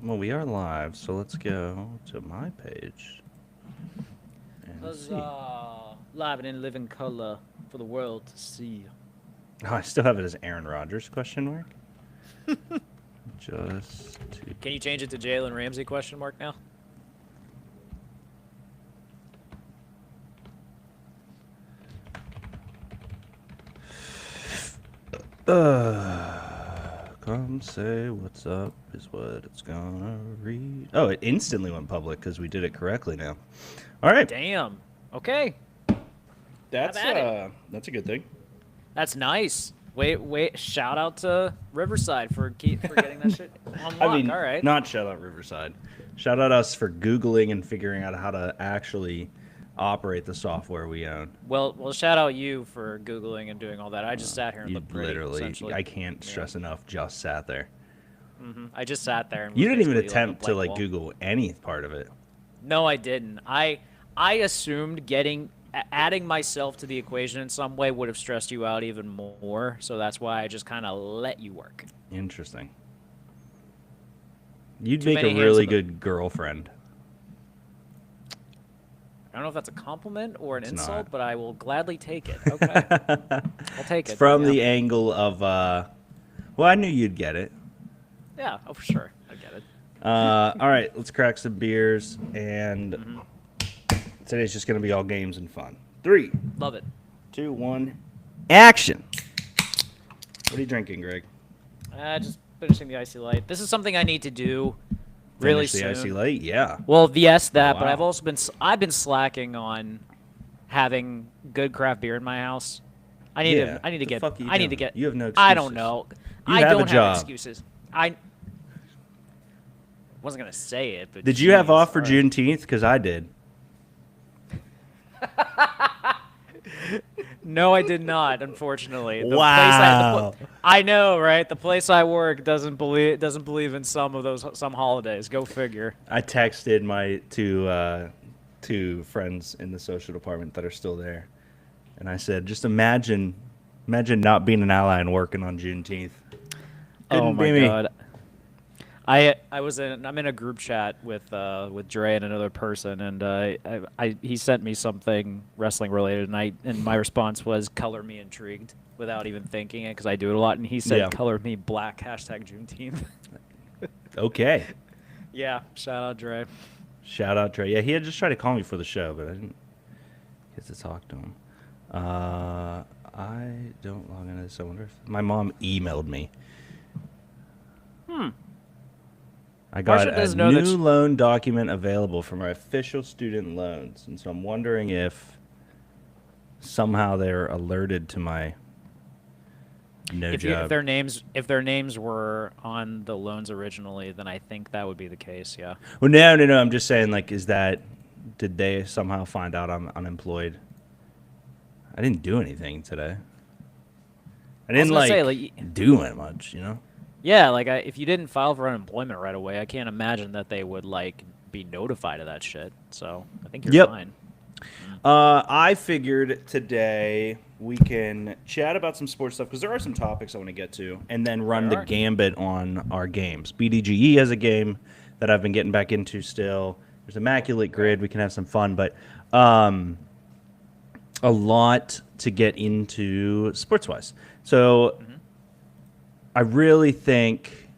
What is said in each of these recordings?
Well, we are live, so let's go to my page and see. Huzzah! Live and in living color for the world to see. Oh, I still have it as Aaron Rodgers? Question mark. Just to. Can you change it to Jalen Ramsey question mark now? Come say what's up is what it's gonna read. Oh, it instantly went public because we did it correctly now. All right, Damn. Okay. that's at it. that's a good thing. That's nice. Wait. Shout out to Riverside for getting that shit on I lock. mean, All right. not shout out Riverside. Shout out us for Googling and figuring out how to actually operate the software we own. Well, shout out you for Googling and doing all that. I just sat here and You looked pretty, literally, essentially. I can't stress enough, just sat there. I just sat there and You was didn't even basically like a attempt to blank wall. Google any part of it. No, I didn't. I assumed adding myself to the equation in some way would have stressed you out even more, so that's why I just kind of let you work. Interesting. You'd Too make many a hands really in the- good girlfriend. I don't know if that's a compliment or an It's insult, not. but I will gladly take it. Okay, I'll take It's it. from Yeah. the angle of, well, I knew you'd get it. Yeah, oh, for sure. I get it. All right, let's crack some beers, and today's just going to be all games and fun. 3, Love it. 2, 1, action. What are you drinking, Greg? Just finishing the icy light. This is something I need to do really Finish the soon. icy light? Yeah. Well, yes, that, Oh, but I've wow. also I've been slacking on having good craft beer in my house. I need Yeah, to the fuck are you I need to doing? get You have no I don't excuses. know. You I have a don't job. have excuses. I wasn't going to say it, but Did you have jeez, off for all right. Juneteenth? Because I did. No, I did not, unfortunately. Wow. I know, right? The place I work doesn't believe in some holidays. Go figure. I texted my two friends in the social department that are still there, and I said, "Just imagine not being an ally and working on Juneteenth. Couldn't Oh my be me." god. I'm in a group chat with Dre and another person, and he sent me something wrestling related, and my response was color me intrigued without even thinking it because I do it a lot, and he said Yeah. color me black #Juneteenth. Okay. Yeah, shout out Dre. Shout out Trey. Yeah, he had just tried to call me for the show, but I didn't get to talk to him. I don't log into this. I wonder if my mom emailed me. I got Marsha a doesn't know that new she- loan document available from our official student loans, and so I'm wondering if somehow they're alerted to my If job. their names were on the loans originally, then I think that would be the case. Yeah. Well, no. I'm just saying, like, did they somehow find out I'm unemployed? I didn't do anything today. I didn't gonna say, do it much, you know. Yeah, if you didn't file for unemployment right away, I can't imagine that they would be notified of that shit. So I think you're Yep. fine. I figured today we can chat about some sports stuff because there are some topics I want to get to, and then run the There are. gambit on our games. BDGE has a game that I've been getting back into still. There's Immaculate Grid. We can have some fun, but a lot to get into sports-wise. So I really think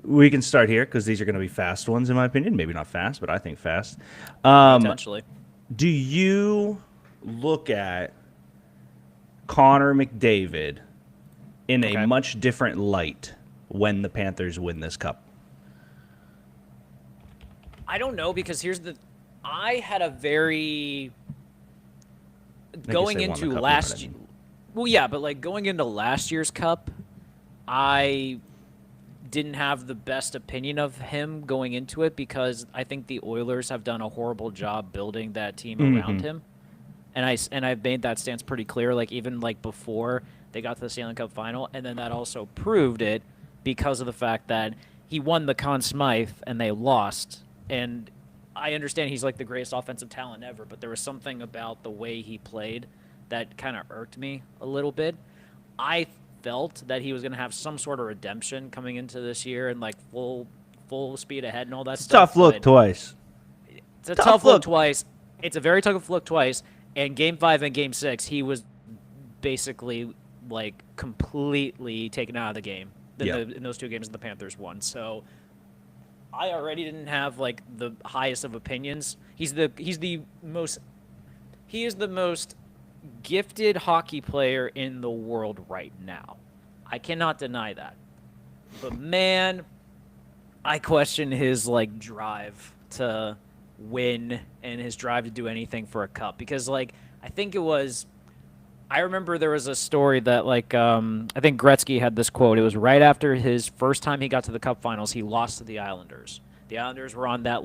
we can start here because these are going to be fast ones, in my opinion. Maybe not fast, but I think fast. Potentially. Do you look at Connor McDavid in Okay. a much different light when the Panthers win this cup? I don't know because I had a very guess going they won the into cup, last. you know what I mean. Well, yeah, but going into last year's cup, I didn't have the best opinion of him going into it because I think the Oilers have done a horrible job building that team around him. And I've made that stance pretty clear, even before they got to the Stanley Cup final, and then that also proved it because of the fact that he won the Conn Smythe and they lost. And I understand he's the greatest offensive talent ever, but there was something about the way he played that kind of irked me a little bit. I felt that he was going to have some sort of redemption coming into this year and like full speed ahead and all that It's a stuff. tough look But twice. it's a Tough tough look look. twice. It's a very tough look twice. And Game 5 and Game 6, he was basically like completely taken out of the game Yeah. in those two games the Panthers won. So I already didn't have like the highest of opinions. He is the most gifted hockey player in the world right now. I cannot deny that. But man, I question his like drive to win and his drive to do anything for a cup because like I think it was I remember there was a story that like I think Gretzky had this quote. It was right after his first time he got to the Cup Finals, he lost to the Islanders. The Islanders were on that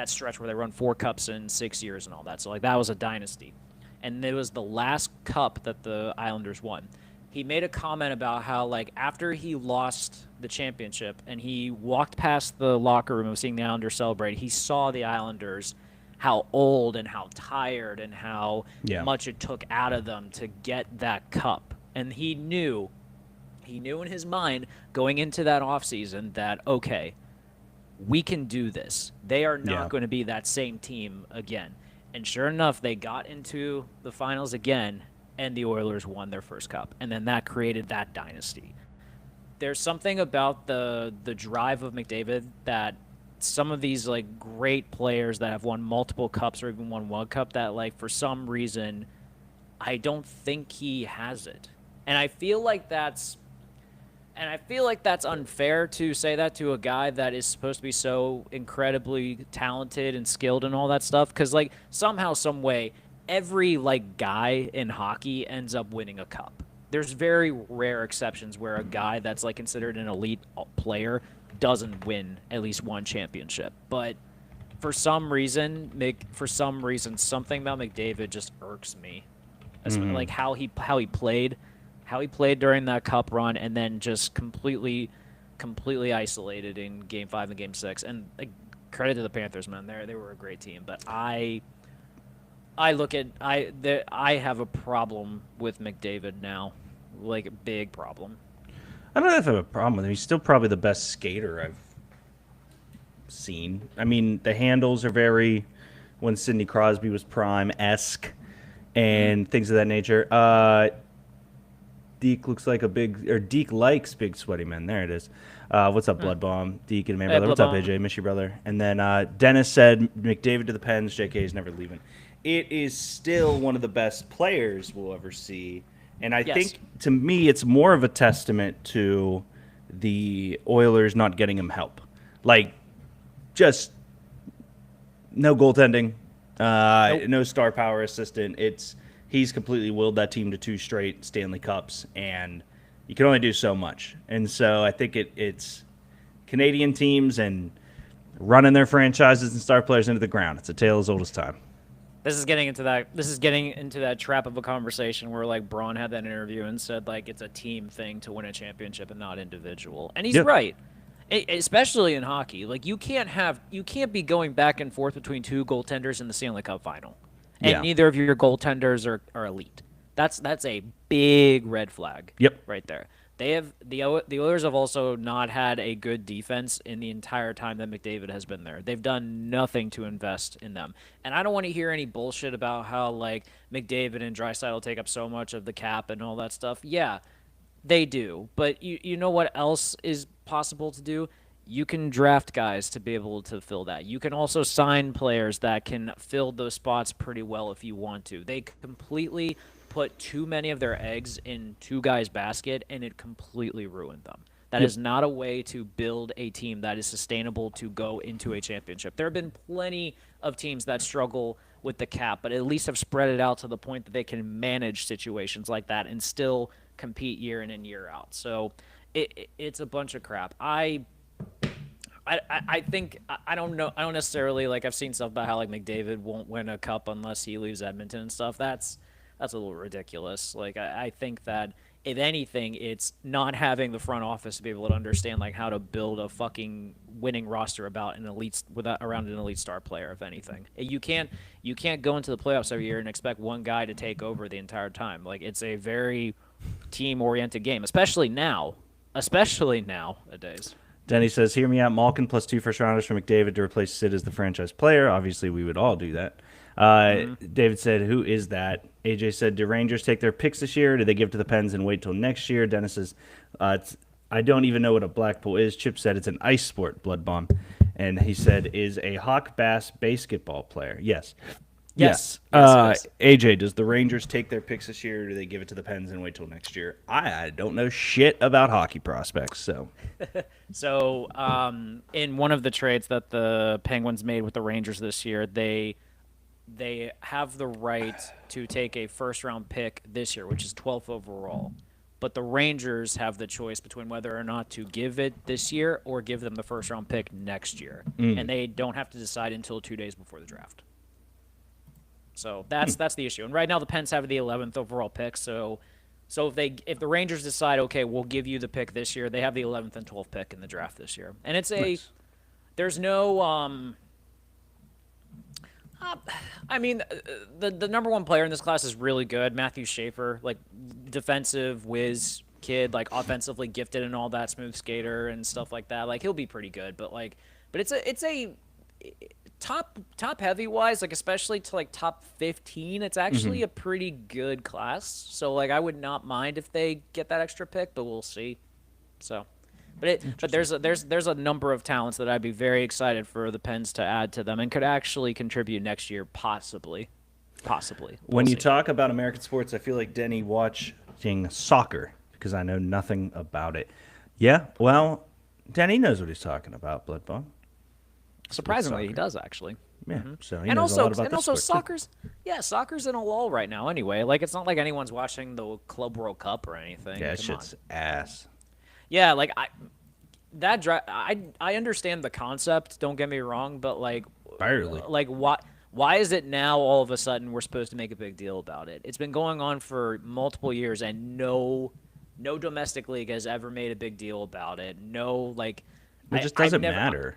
stretch where they run 4 cups in 6 years and all that. So like that was a dynasty, and it was the last cup that the Islanders won. He made a comment about how like after he lost the championship and he walked past the locker room of seeing the Islanders celebrate, he saw the Islanders how old and how tired and how much it took out of them to get that cup. And he knew in his mind going into that offseason that, okay, we can do this. They are not going to be that same team again. And sure enough, they got into the finals again, and the Oilers won their first cup. And then that created that dynasty. There's something about the drive of McDavid that some of these like great players that have won multiple cups or even won one cup that like for some reason I don't think he has it. And I feel like that's unfair to say that to a guy that is supposed to be so incredibly talented and skilled and all that stuff cuz like somehow some way every like guy in hockey ends up winning a cup. There's very rare exceptions where a guy that's like considered an elite player doesn't win at least one championship. But for some reason, something about McDavid just irks me. Like how he played during that cup run, and then just completely isolated in Game 5 and Game 6. And like, credit to the Panthers, man. They were a great team. But I have a problem with McDavid now, like a big problem. I don't know if I have a problem with him. He's still probably the best skater I've seen. I mean, the handles are very when Sidney Crosby was prime-esque and things of that nature. Deke likes big sweaty men. There it is. What's up, Blood Bomb? Deke and man brother. What's up, AJ? Miss you, brother. And then Dennis said McDavid to the Pens. JK is never leaving. It is still one of the best players we'll ever see. And I think, to me, it's more of a testament to the Oilers not getting him help. Like, just no goaltending, no star power assistant. He's completely willed that team to 2 straight Stanley Cups, and you can only do so much. And so I think it's Canadian teams and running their franchises and star players into the ground. It's a tale as old as time. This is getting into that trap of a conversation where like Braun had that interview and said like it's a team thing to win a championship and not individual. And he's right. Especially in hockey. Like you can't be going back and forth between 2 goaltenders in the Stanley Cup final. And neither of your goaltenders are elite. That's a big red flag. Yep. Right there. The Oilers have also not had a good defense in the entire time that McDavid has been there. They've done nothing to invest in them. And I don't want to hear any bullshit about how like McDavid and Draisaitl take up so much of the cap and all that stuff. Yeah, they do. But you know what else is possible to do? You can draft guys to be able to fill that. You can also sign players that can fill those spots pretty well if you want to. They completely put too many of their eggs in 2 guys' basket, and it completely ruined them. That is not a way to build a team that is sustainable to go into a championship. There have been plenty of teams that struggle with the cap, but at least have spread it out to the point that they can manage situations like that and still compete year in and year out. So it's a bunch of crap. I think I don't know. I don't necessarily like. I've seen stuff about how like McDavid won't win a cup unless he leaves Edmonton and stuff. That's a little ridiculous. Like I think that if anything, it's not having the front office to be able to understand like how to build a fucking winning roster around an elite star player. If anything, you can't go into the playoffs every year and expect one guy to take over the entire time. Like it's a very team-oriented game, especially nowadays. Denny says, hear me out. Malkin plus 2 first rounders for McDavid to replace Sid as the franchise player. Obviously, we would all do that. David said, who is that? AJ said, do Rangers take their picks this year? Do they give to the Pens and wait till next year? Dennis says, I don't even know what a Blackpool is. Chip said it's an ice sport, Blood Bomb. And he said, is a Hawk Bass basketball player. Yes. Yes. AJ, does the Rangers take their picks this year, or do they give it to the Pens and wait till next year? I don't know shit about hockey prospects, so. So, in one of the trades that the Penguins made with the Rangers this year, they have the right to take a first-round pick this year, which is 12th overall. But the Rangers have the choice between whether or not to give it this year or give them the first-round pick next year. And they don't have to decide until 2 days before the draft. So that's the issue. And right now the Pens have the 11th overall pick. So if the Rangers decide, okay, we'll give you the pick this year, they have the 11th and 12th pick in the draft this year. And it's Nice. there's no I mean, the number one player in this class is really good, Matthew Schaefer, like defensive whiz kid, like offensively gifted and all that, smooth skater and stuff like that. Like he'll be pretty good, but it's a top heavy wise, like especially to like top 15, it's actually a pretty good class. So like I would not mind if they get that extra pick, but we'll see. So, but there's a number of talents that I'd be very excited for the Pens to add to them and could actually contribute next year, possibly. When you talk about American sports, I feel like Denny watching soccer because I know nothing about it. Yeah, well, Denny knows what he's talking about, Bloodbone. Surprisingly, he does actually. Yeah, so he And knows a lot about this sport, too. soccer's in a lull right now anyway. Like it's not like anyone's watching the Club World Cup or anything. Yeah, that Come on. shit's ass. Yeah, like I understand the concept, don't get me wrong, but like Barely. like why is it now all of a sudden we're supposed to make a big deal about it? It's been going on for multiple years and no domestic league has ever made a big deal about it. No, like It just doesn't matter.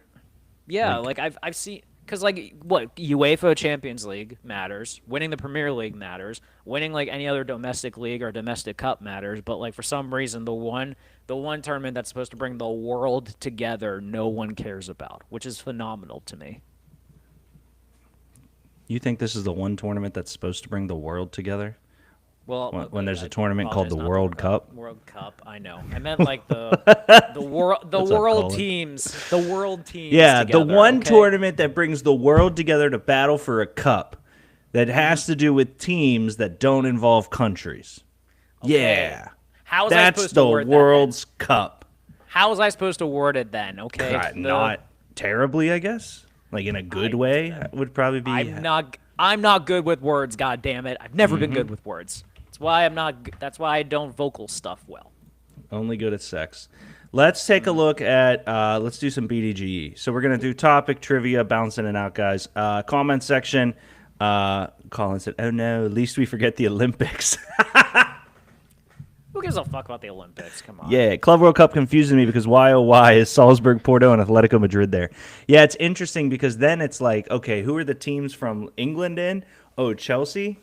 Yeah, like I've seen, because like what UEFA Champions League matters, winning the Premier League matters, winning like any other domestic league or domestic cup matters, but like for some reason the one tournament that's supposed to bring the world together, no one cares about, which is phenomenal to me. You think this is the one tournament that's supposed to bring the world together? Well, When there's I a tournament called apologize, the not World Cup? World Cup, I know. I meant like the world What's up, world Colin? teams, the world teams. Yeah, together, the one okay? tournament that brings the world together to battle for a cup that has to do with teams that don't involve countries. Okay. Yeah. How was I That's supposed the to word that then? World's Cup. How was I supposed to word it then? Okay, Not terribly, I guess. Like in a good way would probably be. I'm not good with words. God damn it! I've never been Mm-hmm. good with words. That's why I'm not. That's why I don't vocal stuff well. Only good at sex. Let's take a look at, let's do some BDGE. So we're going to do topic, trivia, bouncing it out, guys. Comment section. Colin said, oh no, at least we forget the Olympics. Who gives a fuck about the Olympics? Come on. Yeah, Club World Cup confuses me because why, oh, why is Salzburg, Porto, and Atletico Madrid there? Yeah, it's interesting because then it's like, okay, who are the teams from England in? Oh, Chelsea?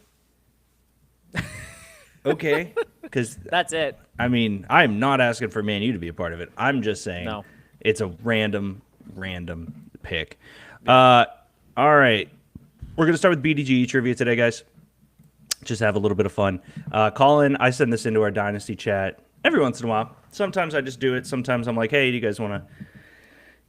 Okay. Because, That's it. I mean, I'm not asking for Man U to be a part of it. I'm just saying No. it's a random pick. All right. We're going to start with BDGE trivia today, guys. Just have a little bit of fun. Colin, I send this into our Dynasty chat every once in a while. Sometimes I just do it. Sometimes I'm like, hey, do you guys want to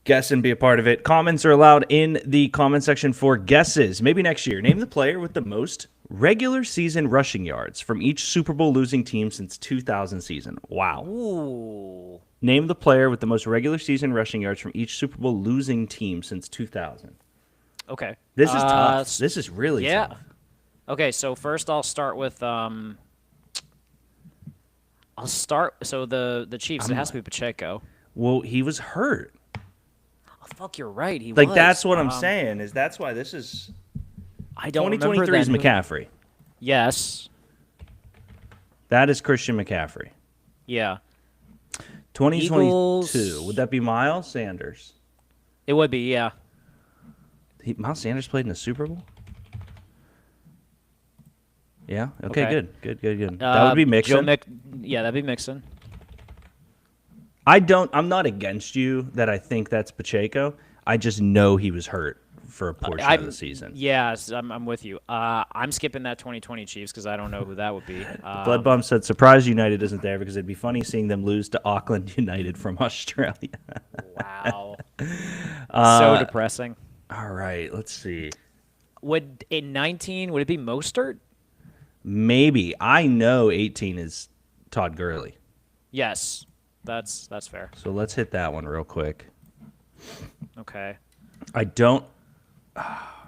guess and be a part of it? Comments are allowed in the comment section for guesses. Maybe next year. Name the player with the most regular season rushing yards from each Super Bowl losing team since 2000 season. Wow. Ooh. Name the player with the most regular season rushing yards from each Super Bowl losing team since 2000. Okay. This is tough. This is really Yeah. tough. Okay, so first I'll start with so the Chiefs. It has to be Pacheco. Well, he was hurt. Oh, fuck, you're right. He Like, was. that's what I'm saying, is that's why this is... I don't remember 2023 is then. McCaffrey. Yes. That is Christian McCaffrey. Yeah. 2022. Eagles. Would that be Miles Sanders? It would be. Yeah. Miles Sanders played in a Super Bowl? Yeah. Okay. Okay. Good. That would be Joe Mixon. Yeah, that'd be Mixon. I'm not against you that I think that's Pacheco. I just know he was hurt for a portion of the I'm season. yes, I'm with you. I'm skipping that 2020 Chiefs because I don't know who that would be. Blood Bum said, "Surprise United isn't there because it'd be funny seeing them lose to Auckland United from Australia." Wow, so depressing. All right, let's see. Would in 19 would it be Mostert? Maybe I know 18 is Todd Gurley, Yes, that's fair. so let's hit that one real quick. Okay. I don't.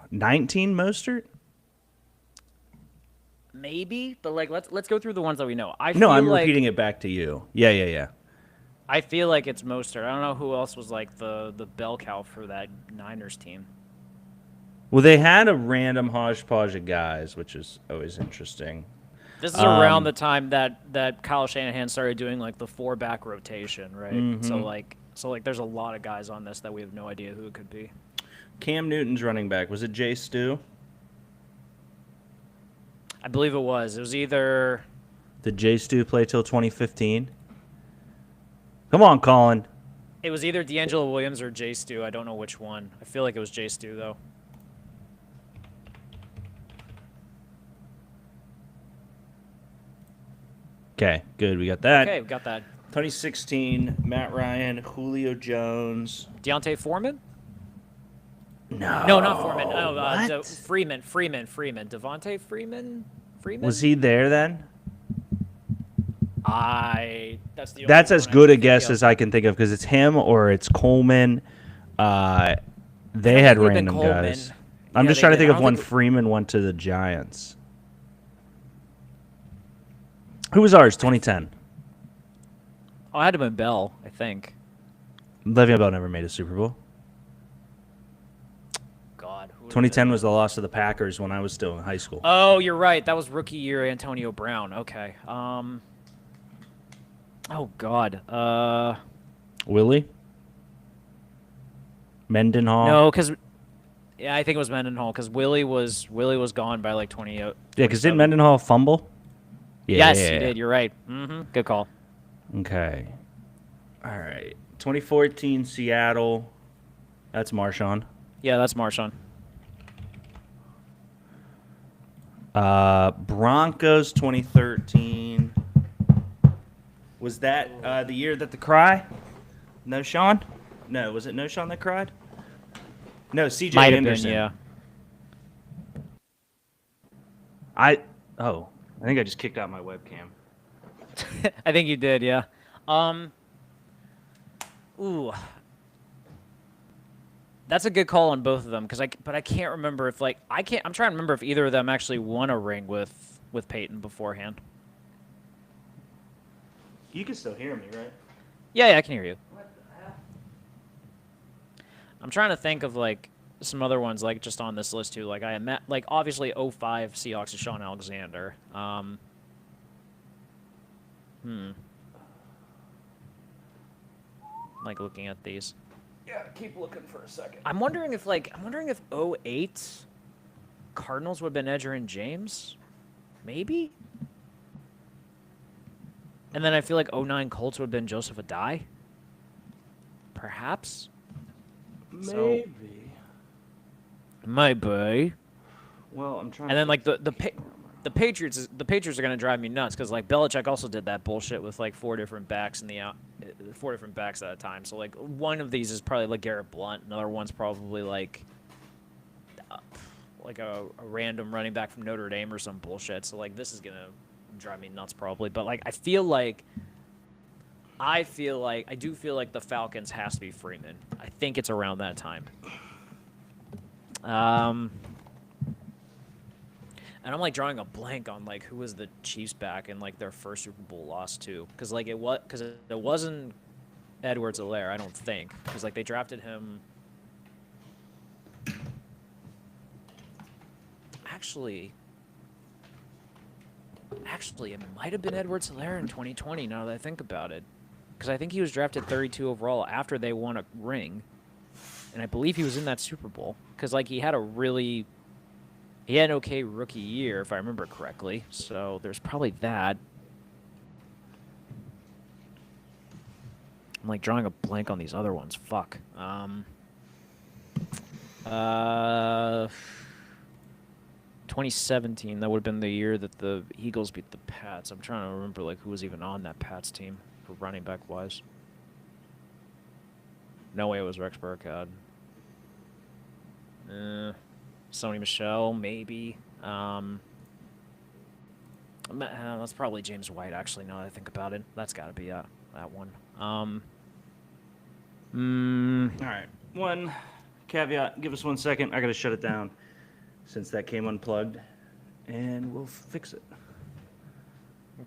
19 Mostert? Maybe, but like let's go through the ones that we know. No, I'm like, repeating it back to you. Yeah. I feel like it's Mostert. I don't know who else was like the bell cow for that Niners team. Well, they had a random hodgepodge of guys, which is always interesting. This is around the time that Kyle Shanahan started doing like the 4-back rotation, right? Mm-hmm. So like there's a lot of guys on this that we have no idea who it could be. Cam Newton's running back. Was it Jay Stu? I believe it was. It was either Did Jay Stu play till 2015? Come on, Colin. it was either D'Angelo Williams or Jay Stu. I don't know which one. I feel like it was Jay Stu though. Okay, good. We got that. Okay, we got that. 2016, Matt Ryan, Julio Jones. Deontay Foreman? No. No, not Foreman. Oh, What? Freeman. Devontae Freeman? Was he there then? That's the only That's one as I good a can think guess of. as I can think of because it's him or it's Coleman. They I had think it would've been random Coleman. guys. I'm Yeah, just they trying to did. think I of don't when think- Freeman went to the Giants. Who was ours? 2010. Oh, it had to have been Bell, I think. Le'Veon Bell never made a Super Bowl. God. Who would've 2010 been? was the loss of the Packers when I was still in high school. Oh, you're right. That was rookie year Antonio Brown. Okay. Oh God. Willie? Mendenhall? No, because yeah, I think it was Mendenhall because Willie was gone by like 20. Yeah, because didn't Mendenhall fumble? Yes, he did. You're right. Good call. Okay. All right. 2014 Seattle. That's Marshawn. Yeah, that's Marshawn. Broncos 2013. Was that the year that the cry? No Sean? No, was it No Sean that cried? No, CJ Might have Anderson. been, yeah. I think I just kicked out my webcam. I think you did, yeah. Ooh. That's a good call on both of them but I can't remember if I'm trying to remember if either of them actually won a ring with Peyton beforehand. You can still hear me, right? Yeah, I can hear you. What the hell? I'm trying to think of like some other ones like just on this list too. Like I met like obviously 05 Seahawks is Sean Alexander. Like looking at these. Yeah, keep looking for a second. I'm wondering if 08 Cardinals would have been Edger and James. Maybe? And then I feel like 09 Colts would have been Joseph Adai. Perhaps? Maybe. Maybe. Well, I'm trying. And then like the Patriots are gonna drive me nuts because like Belichick also did that bullshit with like 4 different backs at a time. So like one of these is probably like Garrett Blunt. Another one's probably like a random running back from Notre Dame or some bullshit. So like this is gonna drive me nuts probably. But like I do feel like the Falcons has to be Freeman. I think it's around that time. And I'm like drawing a blank on like who was the Chiefs back in like their first Super Bowl loss to, because it wasn't Edwards-Helaire, I don't think, because like they drafted him. Actually, it might have been Edwards-Helaire in 2020. Now that I think about it, because I think he was drafted 32 overall after they won a ring, and I believe he was in that Super Bowl because like he had a really He had an okay rookie year, if I remember correctly. So there's probably that. I'm like drawing a blank on these other ones. Fuck. Uh, 2017. That would have been the year that the Eagles beat the Pats. I'm trying to remember like who was even on that Pats team for running back wise. No way it was Rex Burkhead. Sony Michel, maybe. That's probably James White, actually, now that I think about it. That's got to be that one. All right. One caveat. Give us 1 second. I got to shut it down since that came unplugged, and we'll fix it.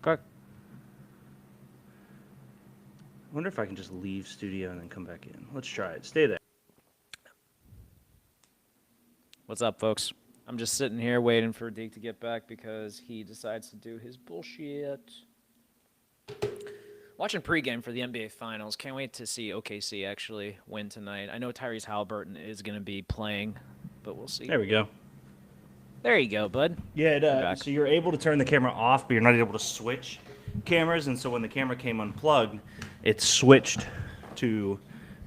Okay. I wonder if I can just leave studio and then come back in. Let's try it. Stay there. What's up, folks? I'm just sitting here waiting for Deke to get back because he decides to do his bullshit. Watching pregame for the NBA Finals. Can't wait to see OKC actually win tonight. I know Tyrese Halliburton is going to be playing, but we'll see. There we go. There you go, bud. Yeah, so you're able to turn the camera off, but you're not able to switch cameras. And so when the camera came unplugged, it switched to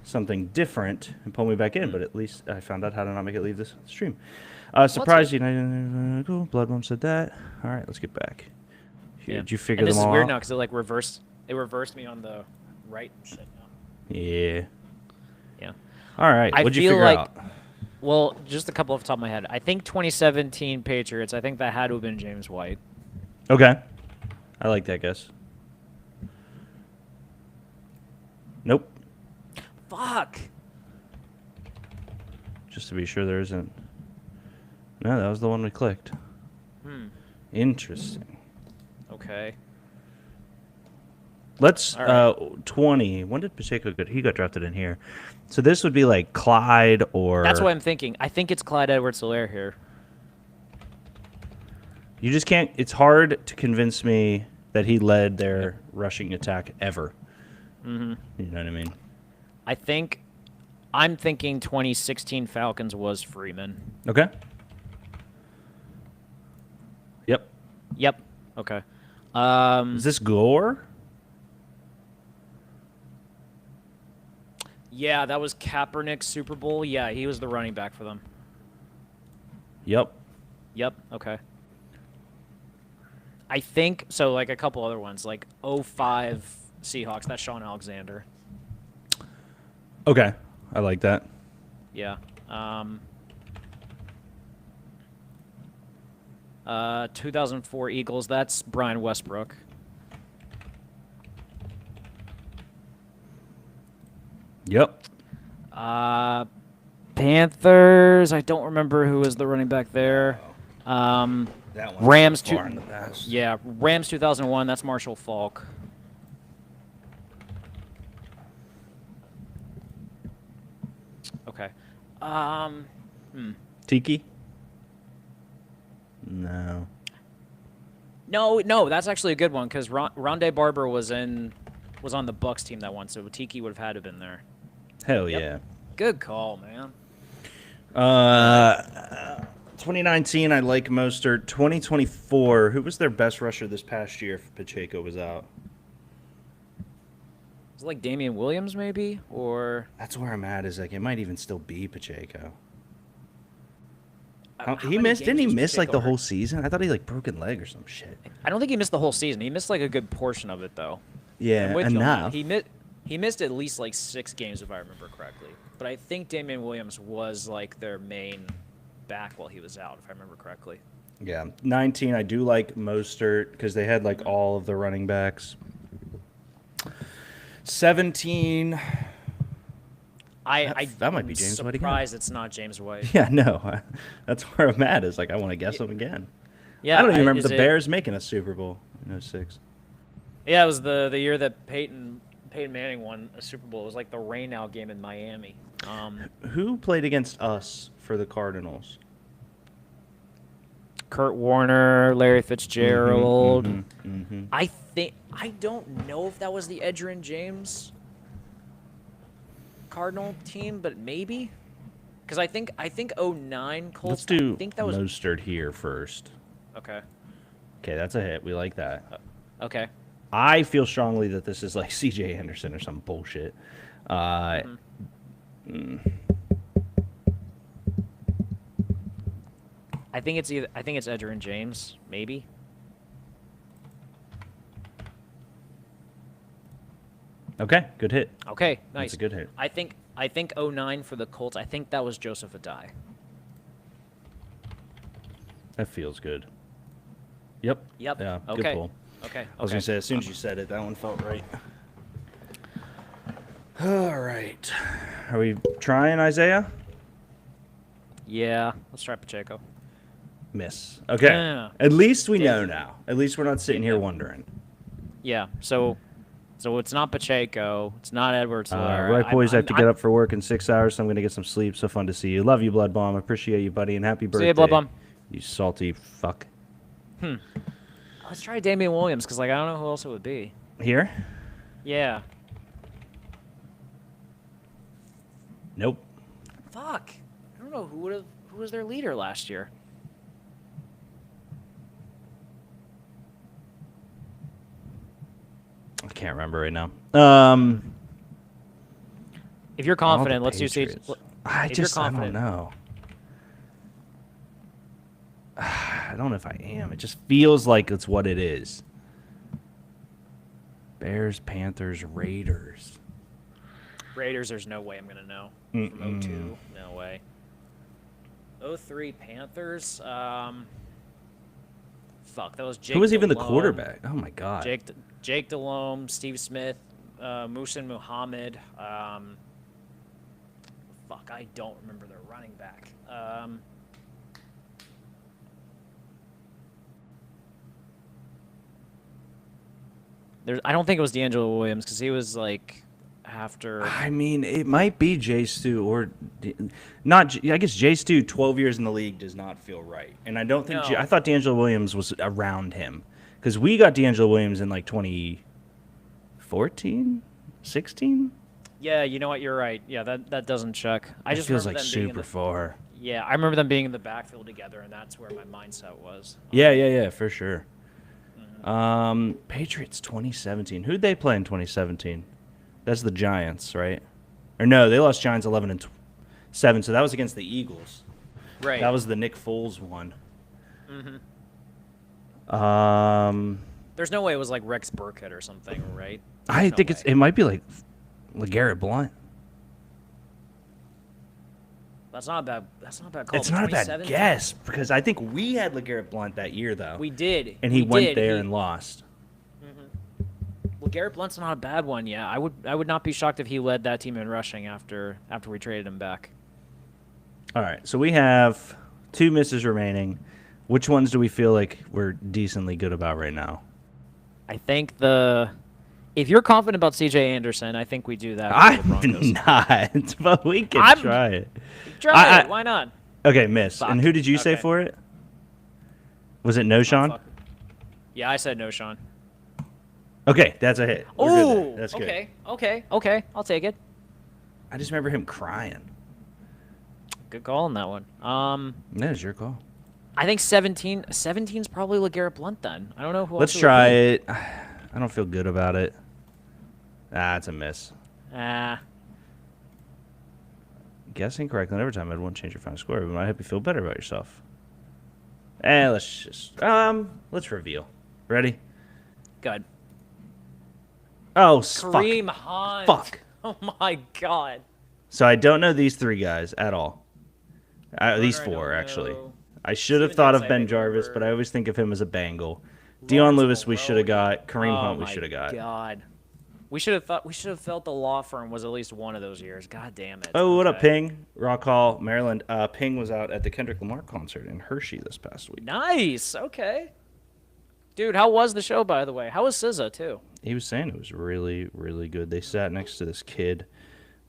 something different and pulled me back in. But at least I found out how to not make it leave this stream. Surprised you. Cool. Blood Mom said that. All right, let's get back. Here, Yeah. did you figure and them all out? This is weird now because it like reversed. It reversed me on the right shit now. Yeah. Yeah. All right. I What'd you feel figure like, out? well, just a couple off the top of my head. I think 2017 Patriots. I think that had to have been James White. Okay. I like that guess. Nope. Fuck. Just to be sure there isn't. No, that was the one we clicked. Interesting. Okay. Let's All right. 20. When did Pacheco get? He got drafted in here. So this would be like Clyde or. That's what I'm thinking. I think it's Clyde Edwards-Helaire here. You just can't. It's hard to convince me that he led their rushing attack ever. Mm-hmm. You know what I mean? I'm thinking 2016 Falcons was Freeman. Okay. Yep. Yep. Okay. Is this Gore? Yeah, that was Kaepernick's Super Bowl. Yeah, he was the running back for them. Yep. Yep. Okay. I think so. Like a couple other ones, like 05 Seahawks. That's Sean Alexander. Okay. I like that. Yeah. 2004 Eagles. That's Brian Westbrook. Yep. Panthers. I don't remember who was the running back there. That one. Rams far in the past. Yeah, Rams 2001. That's Marshall Faulk. Okay. Tiki? No. No, that's actually a good one because Rondé Barber was on the Bucks team that one, so Tiki would have had to have been there. Hell Yep. yeah. Good call, man. 2019, I like Mostert. 2024, who was their best rusher this past year if Pacheco was out? Is it like Damian Williams maybe, or That's where I'm at. Is like it might even still be Pacheco. how He many missed? Didn't games he was miss like Pacheco the whole hurt? season? I thought he like broken leg or some shit. I don't think he missed the whole season. He missed like a good portion of it though. Yeah, I'm with you on that. enough. He missed at least like 6 games if I remember correctly. But I think Damian Williams was like their main back while he was out, if I remember correctly. Yeah, 19. I do like Mostert because they had like all of the running backs. 17. That might be James White again. Surprised it's not James White. Yeah, no, that's where I'm at. Is like I want to guess him again. Yeah, I don't even remember is the it- Bears making a Super Bowl in 06. Yeah, it was the year that Peyton Manning won a Super Bowl. It was like the rain-out game in Miami. Who played against us for the Cardinals? Kurt Warner, Larry Fitzgerald. Mm-hmm. I don't know if that was the Edgerrin James Cardinal team, but maybe. Because I think '09 Colts. Let's do I think that was Mostert here first. okay. Okay, that's a hit. We like that. Okay. I feel strongly that this is like C.J. Anderson or some bullshit. Uh, I think it's Edgerrin James, maybe. Okay, good hit. Okay, nice. That's a good hit. I think '09 for the Colts. I think that was Joseph Adai. That feels good. Yep. Yep. Yeah, Okay. good pull. Okay. I was going to say, as soon as you said it, that one felt right. All right. Are we trying Isaiah? Yeah, let's try Pacheco. Miss. Okay. Yeah. At least we Did- know now. At least we're not sitting here wondering. Yeah. So it's not Pacheco. It's not Edwards-Helaire. Right, boys, I have to get up for work in 6 hours, so I'm going to get some sleep. So fun to see you. Love you, Blood Bomb. Appreciate you, buddy, and happy birthday. See you, Blood Bomb. You salty fuck. Let's try Damian Williams because I don't know who else it would be. Here? Yeah. Nope. Fuck. I don't know who was their leader last year. I can't remember right now. If you're all the confident, let's do Patriots. CJ. I if you're just, I don't confident- know. I don't know if I am. It just feels like it's what it is. Bears, Panthers, Raiders. Raiders, there's no way I'm gonna know. From '02, no way. '03 Panthers. Fuck, that was Jake. Who was even the Delhomme, quarterback? Oh my god. Jake Delhomme, Steve Smith, Muhsin Muhammad. Fuck, I don't remember their running back. I don't think it was D'Angelo Williams because he was like after. I mean, it might be Jay Stu or not. I guess Jay Stu, 12 years in the league, does not feel right. And I don't think No. I thought D'Angelo Williams was around him because we got D'Angelo Williams in like 2014, 16. Yeah, you know what? You're right. Yeah, that doesn't check. I It just feels remember like them being in super the, far. Yeah, I remember them being in the backfield together, and that's where my mindset was. Yeah, for sure. Patriots 2017. Who'd they play in 2017? That's the Giants, right? Or no, they lost Giants 11-7. So that was against the Eagles. Right. That was the Nick Foles one. There's no way it was like Rex Burkhead or something, right? I There's no think way. it might be like LeGarrette Blount. That's not a bad call. It's not a bad 27? guess because I think we had LeGarrette Blount that year though. We did. and he We went did. there He- and lost. Well, Garrett Blunt's not a bad one. Yeah, I would not be shocked if he led that team in rushing after we traded him back. All right, so we have 2 misses remaining. Which ones do we feel like we're decently good about right now? I think if you're confident about C.J. Anderson, I think we do that. For the I'm Broncos. not, but we can I'm- try it. Try it. Why not? Okay, miss. Fuck. And who did you say Okay. for it? Was it no, Sean? Fuck. Yeah, I said no, Sean. Okay, that's a hit. We're good Oh, there. That's good. okay. I'll take it. I just remember him crying. Good call on that one. That is your call. I think 17's probably LeGarrette Blunt then. I don't know who Let's else. try it. I don't feel good about it. It's a miss. Guessing correctly every time I'd want to change your final score, but might help you feel better about yourself. Let's reveal. Ready? Good. Oh, Kareem fuck. Hunt. Fuck. Oh my God. So I don't know these 3 guys at all. These Runner I 4, don't actually. know. I should have Steven thought Diggs, of I Ben think, Jarvis, over- but I always think of him as a Bengal. Deion Lawrence Lewis we should have Maroney. got. Kareem Oh Hunt we my should have got. God. We should have felt the law firm was at least one of those years. God damn it. Oh, what up, Okay. Ping? Rock Hall, Maryland. Ping was out at the Kendrick Lamar concert in Hershey this past week. Nice. Okay. Dude, how was the show, by the way? How was SZA, too? He was saying it was really, really good. They sat next to this kid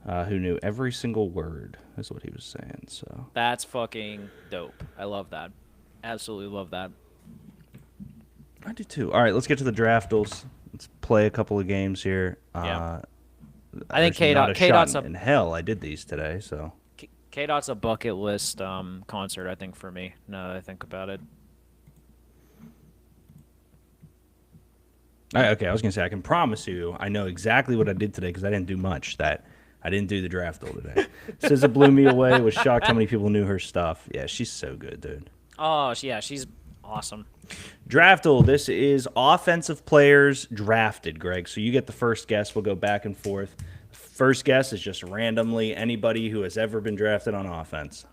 who knew every single word, is what he was saying. So That's fucking dope. I love that. Absolutely love that. I do too. All right, let's get to the draftals. Let's play a couple of games here. Yeah. I think there's not a K-Dot's shot up. in hell I did these today, so K Dot's a bucket list concert, I think, for me. Now that I think about it. Okay, I was gonna say I can promise you I know exactly what I did today because I didn't do much. That I didn't do the draft all today. SZA blew me away. Was shocked how many people knew her stuff. Yeah, she's so good, dude. Oh, yeah, she's awesome. Draftle. This is offensive players drafted, Greg. So you get the first guess. We'll go back and forth. First guess is just randomly anybody who has ever been drafted on offense.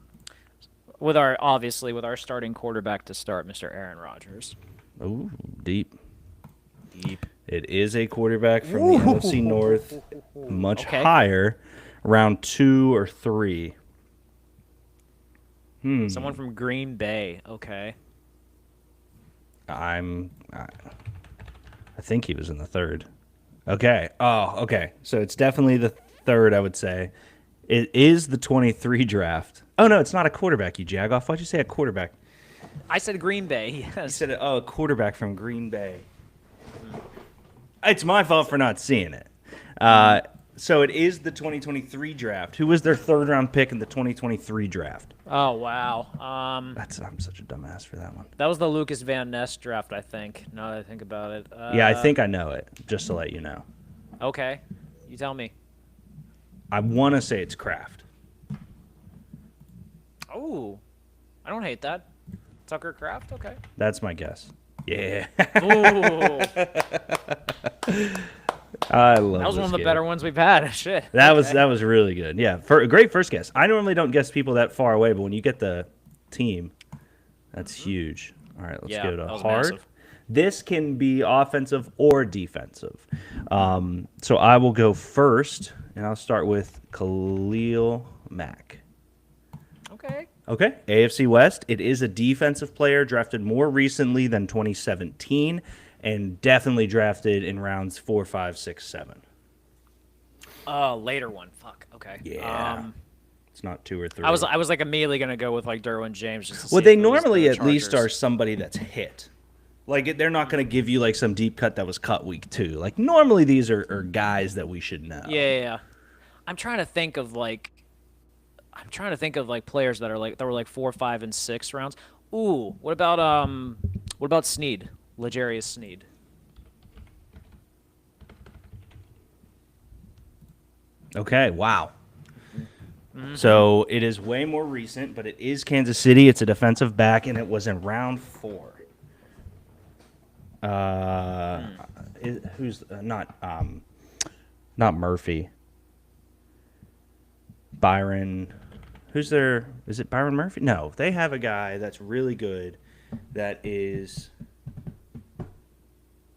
Obviously with our starting quarterback to start, Mr. Aaron Rodgers. Ooh, deep. Deep. It is a quarterback from the NFC North, much Okay. higher, round 2 or 3. Someone from Green Bay. Okay. I think he was in the 3rd. Okay. Oh, okay. So it's definitely the 3rd, I would say. It is the 23 draft. Oh, no, it's not a quarterback, you jagoff. Why'd you say a quarterback? I said Green Bay. You Yes. said, a quarterback from Green Bay. It's my fault for not seeing it. So it is the 2023 draft. Who was their 3rd round pick in the 2023 draft? Oh, wow. I'm such a dumbass for that one. That was the Lucas Van Ness draft, I think. Now that I think about it. Yeah, I think I know it, just to let you know. Okay. You tell me. I want to say it's Kraft. Oh, I don't hate that. Tucker Kraft. Okay. That's my guess. Yeah. Ooh, I love that was this one of the game. better ones we've had. Shit. That Okay. was really good. Yeah, for a great first guess. I normally don't guess people that far away, but when you get the team, that's huge. All right, let's Yeah, go to that was hard. massive. This can be offensive or defensive. So I will go first, and I'll start with Khalil Mack. Okay. Okay, AFC West. It is a defensive player drafted more recently than 2017, and definitely drafted in rounds 4, 5, 6, 7. Later one. Fuck. Okay. Yeah. It's not 2 or 3. I was like immediately gonna go with like Derwin James. Just to Well, see they if it was normally the at least are Chargers. somebody that's hit. Like they're not going to give you like some deep cut that was cut week 2. Like normally these are guys that we should know. Yeah. I'm trying to think of like players that were like 4, 5, and 6 rounds. Ooh, what about Snead? L'Jarius Snead. Okay. Wow. So it is way more recent, but it is Kansas City. It's a defensive back, and it was in round 4. Who's not Murphy? Byron. Who's their? Is it Byron Murphy? No, they have a guy that's really good. That is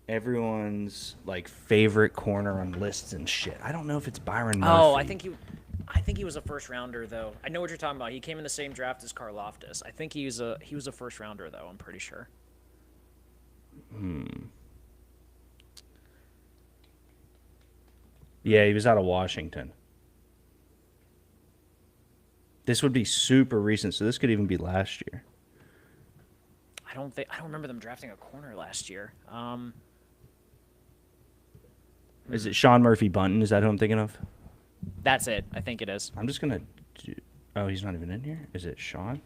everyone's like favorite corner on lists and shit. I don't know if it's Byron Murphy. Oh, I think he was a first rounder though. I know what you're talking about. He came in the same draft as Karlaftis. I think he was a first rounder though. I'm pretty sure. Yeah, he was out of Washington. This would be super recent, so this could even be last year. I don't remember them drafting a corner last year. Is it Sean Murphy Bunton? Is that who I'm thinking of? That's it. I think it is. I'm just gonna do. Oh, he's not even in here. Is it Sean?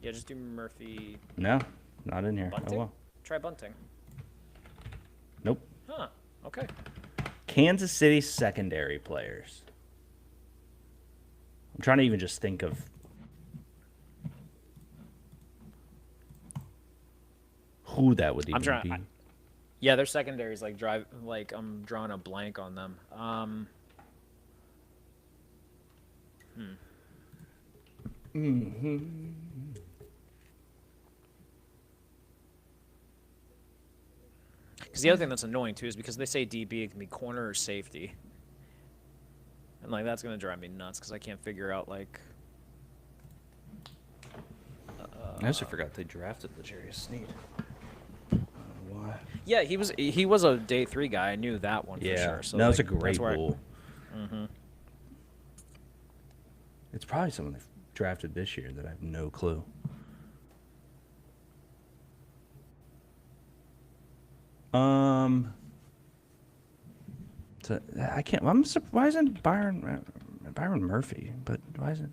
Yeah, just do Murphy No, not in here. Bunting. Oh well. Try Bunting. Nope. Huh. Okay. Kansas City secondary players. I'm trying to even just think of. Who that would even be? Yeah, their secondaries I'm drawing a blank on them. Because the other thing that's annoying too is because they say DB, it can be corner or safety, and like that's gonna drive me nuts because I can't figure out like. I also forgot they drafted L'Jarius Snead. I don't know why. Yeah, he was a day 3 guy. I knew that one for sure. So no, it's a like, great that's where pool. It's probably someone they've drafted this year that I have no clue. So, I can't. Why isn't Byron Murphy? But why isn't?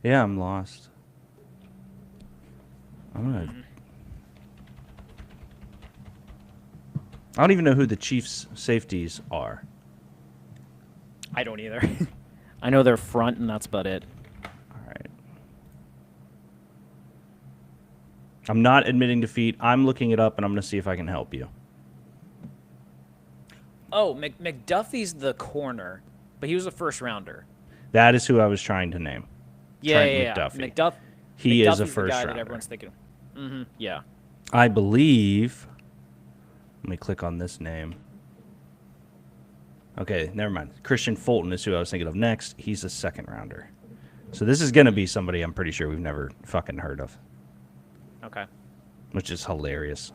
Yeah, I'm lost. I'm gonna. I don't even know who the Chiefs' safeties are. I don't either. I know they're front, and that's about it. All right. I'm not admitting defeat. I'm looking it up, and I'm going to see if I can help you. Oh, McDuffie's the corner, but he was a first rounder. That is who I was trying to name. Yeah, Trent yeah, McDuffie. He McDuffie's is a the first guy rounder. that everyone's thinking. Mm-hmm. Yeah. I believe. Let me click on this name. Okay, never mind. Christian Fulton is who I was thinking of next. He's a second rounder. So this is going to be somebody I'm pretty sure we've never fucking heard of. Okay. Which is hilarious.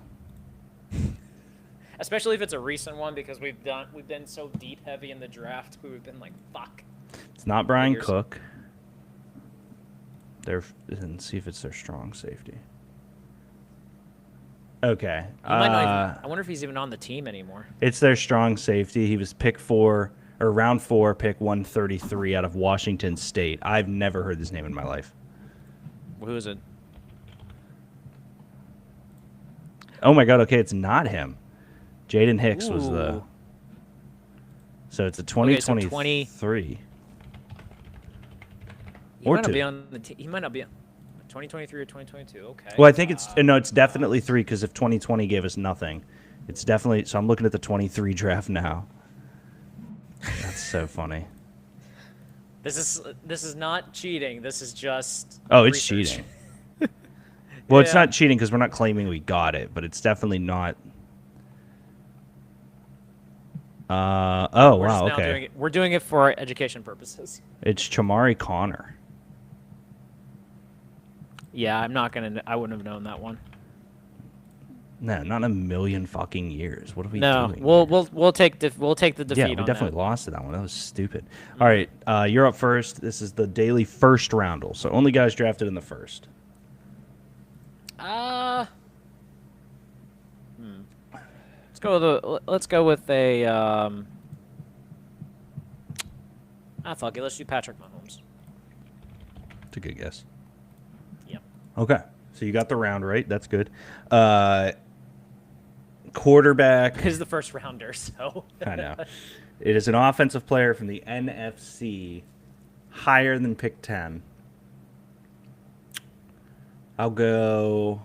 Especially if it's a recent one, because we've been so deep heavy in the draft. We've been like, fuck. It's not Brian Cook. And see if it's their strong safety. Okay. He might not even, I wonder if he's even on the team anymore. It's their strong safety. He was round 4, pick 133 out of Washington State. I've never heard this name in my life. Who is it? Oh my God. Okay, it's not him. Jaden Hicks was the. Ooh. So it's a 2023. Okay, so 20. He Or might not two. be on the team. He might not be on 2023 or 2022. Okay. Well, I think it's definitely 3 because if 2020 gave us nothing, it's definitely. So I'm looking at the 23 draft now. That's so funny. This is not cheating. This is just. Oh, it's research. cheating. Well, it's Yeah. not cheating because we're not claiming we got it, but it's definitely not. Oh, We're wow, just now okay. doing it. We're doing it for education purposes. It's Chamari Connor. Yeah, I wouldn't have known that one. No, not in a million fucking years. What are we No, doing? we'll take the defeat. Yeah, we on definitely that. lost to that one. That was stupid. All right, you're up first. This is the daily first roundel, so only guys drafted in the first. Let's go with a. Fuck it. Let's do Patrick Mahomes. It's a good guess. Yep. Okay, so you got the round right. That's good. Quarterback. He's the first rounder, so. I know. It is an offensive player from the NFC, higher than pick 10. I'll go.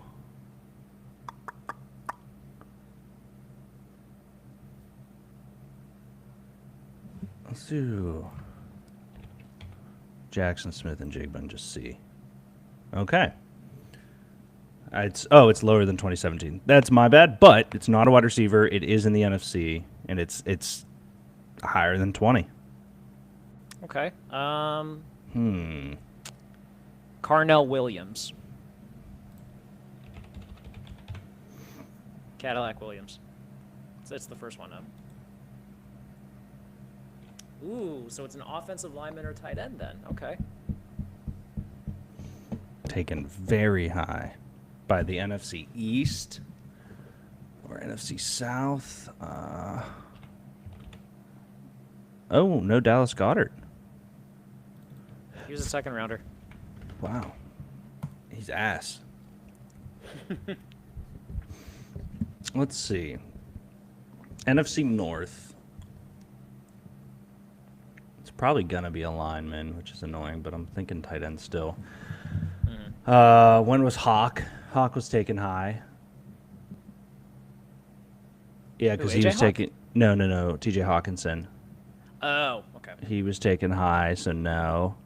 Let's do Jackson Smith and Jigba and just see. Okay. It's lower than 2017. That's my bad, but it's not a wide receiver. It is in the NFC, and it's higher than 20. Okay. Carnell Williams. Cadillac Williams. That's the first one up. Ooh, so it's an offensive lineman or tight end then. Okay. Taken very high by the NFC East or NFC South. Oh, no Dallas Goedert. He was a second rounder. Wow. He's ass. Let's see. NFC North. It's probably going to be a lineman, which is annoying, but I'm thinking tight end still. When was Hawk? Hawk was taken high. Yeah, because he AJ was Hawk? taking... No. TJ Hawkinson. Oh, okay. He was taken high, so no.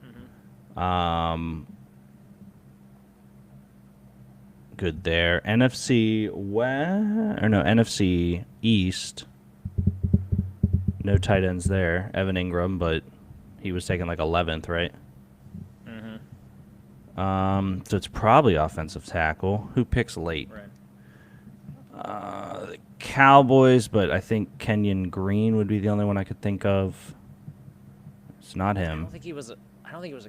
Good there. NFC East. No tight ends there. Evan Ingram, but he was taken like 11th, right? So it's probably offensive tackle. Who picks late? Right. The Cowboys, but I think Kenyon Green would be the only one I could think of. It's not I him. don't think he was a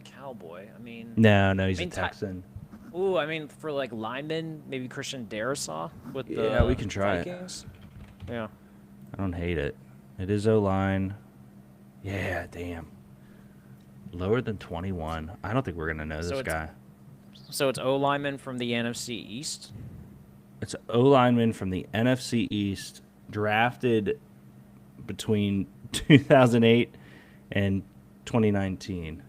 Cowboy. I mean. No, he's I mean, a Texan. Ooh, I mean, for like linemen, maybe Christian Darrisaw with Yeah, the we can try it. Vikings. Yeah. I don't hate it. It is O-line. Yeah, damn. Lower than 21. I don't think we're going to know So this it's guy. so it's O lineman from the NFC East. It's O-lineman from the NFC East, drafted between 2008 and 2019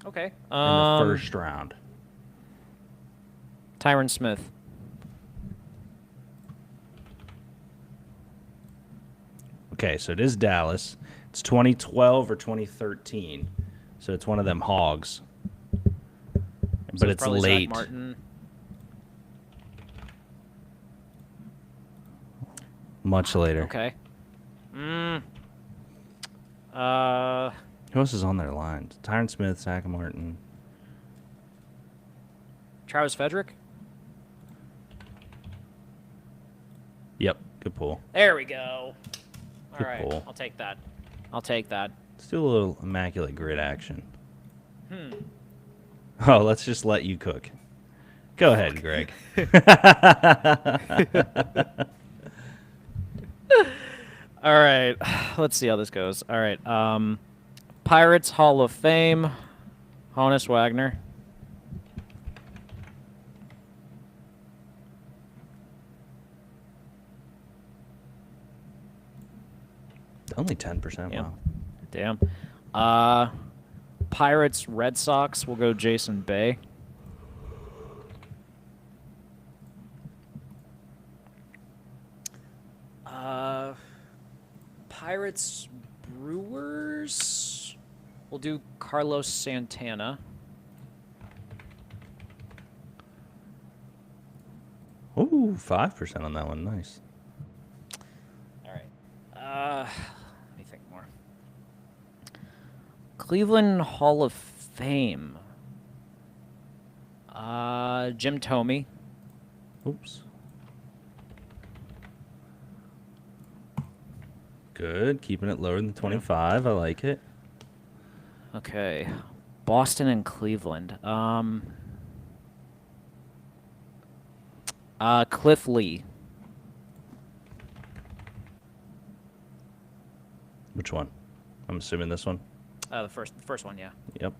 Okay. in the first round. Tyron Smith. Okay, so it is Dallas. It's 2012 or 2013. So it's one of them hogs. So But it's probably Zach late. Martin. Much later. Okay. Who else is on their lines? Tyron Smith, Zach Martin. Travis Frederick. Yep, good pull. There we go. All Good right, pull. I'll take that. I'll take that. Let's do a little immaculate grid action. Oh, let's just let you cook. Go ahead, Greg. All right, let's see how this goes. All right, Pirates Hall of Fame, Honus Wagner. Only 10%. Yeah. Wow. Damn. Pirates Red Sox. We'll go Jason Bay. Pirates Brewers. We'll do Carlos Santana. Ooh, 5% on that one. Nice. All right. Let me think more. Cleveland Hall of Fame. Jim Thome. Oops. Good. Keeping it lower than 25. I like it. Okay. Boston and Cleveland. Cliff Lee. Which one? I'm assuming this one. The first one, yeah. Yep.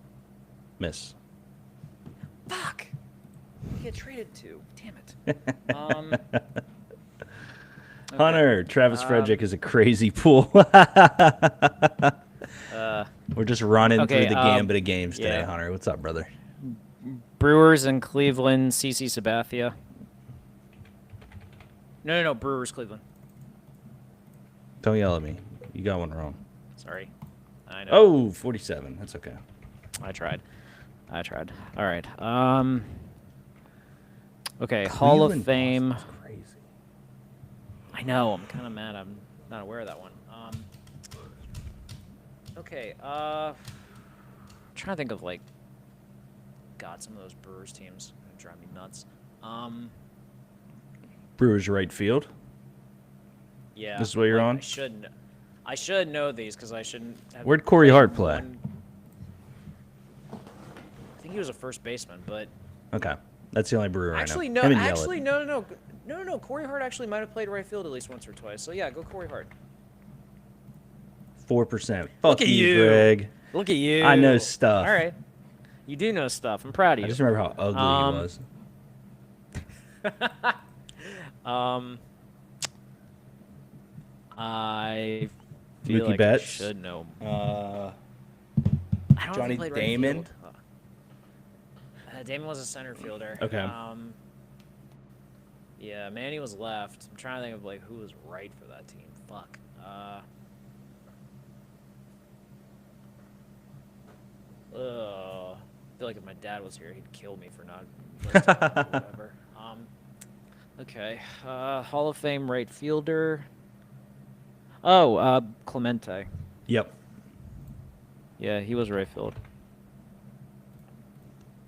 Miss. Fuck. You get traded to. Damn it. Hunter, Travis Frederick is a crazy pool. We're just running okay, through the gambit of games today, yeah. Hunter. What's up, brother? Brewers and Cleveland. CC Sabathia. No. Brewers, Cleveland. Don't yell at me. You got one wrong. Sorry. I know. Oh, 47. That's okay. I tried. All right. Okay. Hall of Cleveland Fame. Boston's crazy. I know. I'm kind of mad. I'm not aware of that one. Okay. Trying to think of like. God, some of those Brewers teams drive me nuts. Brewers right field. Yeah. This is what you're on? I should know these because I shouldn't. Where'd Corey Hart play? I think he was a first baseman, but Okay, that's the only Brewer actually I no. know. Him and Actually Yelich. no. Corey Hart actually might have played right field at least once or twice. So yeah, go Corey Hart. 4%. Fuck Look at you. Greg. Look at you. I know stuff. All right. You do know stuff. I'm proud of I you. just remember how ugly he was. I feel Mookie like Betts. I should know. I don't know if Johnny he played right Damon. field. Damon was a center fielder. Okay. Yeah, Manny was left. I'm trying to think of like who was right for that team. Fuck. I feel like if my dad was here, he'd kill me for not. Whatever. Okay. Hall of Fame right fielder. Oh, Clemente. Yep. Yeah, he was right field.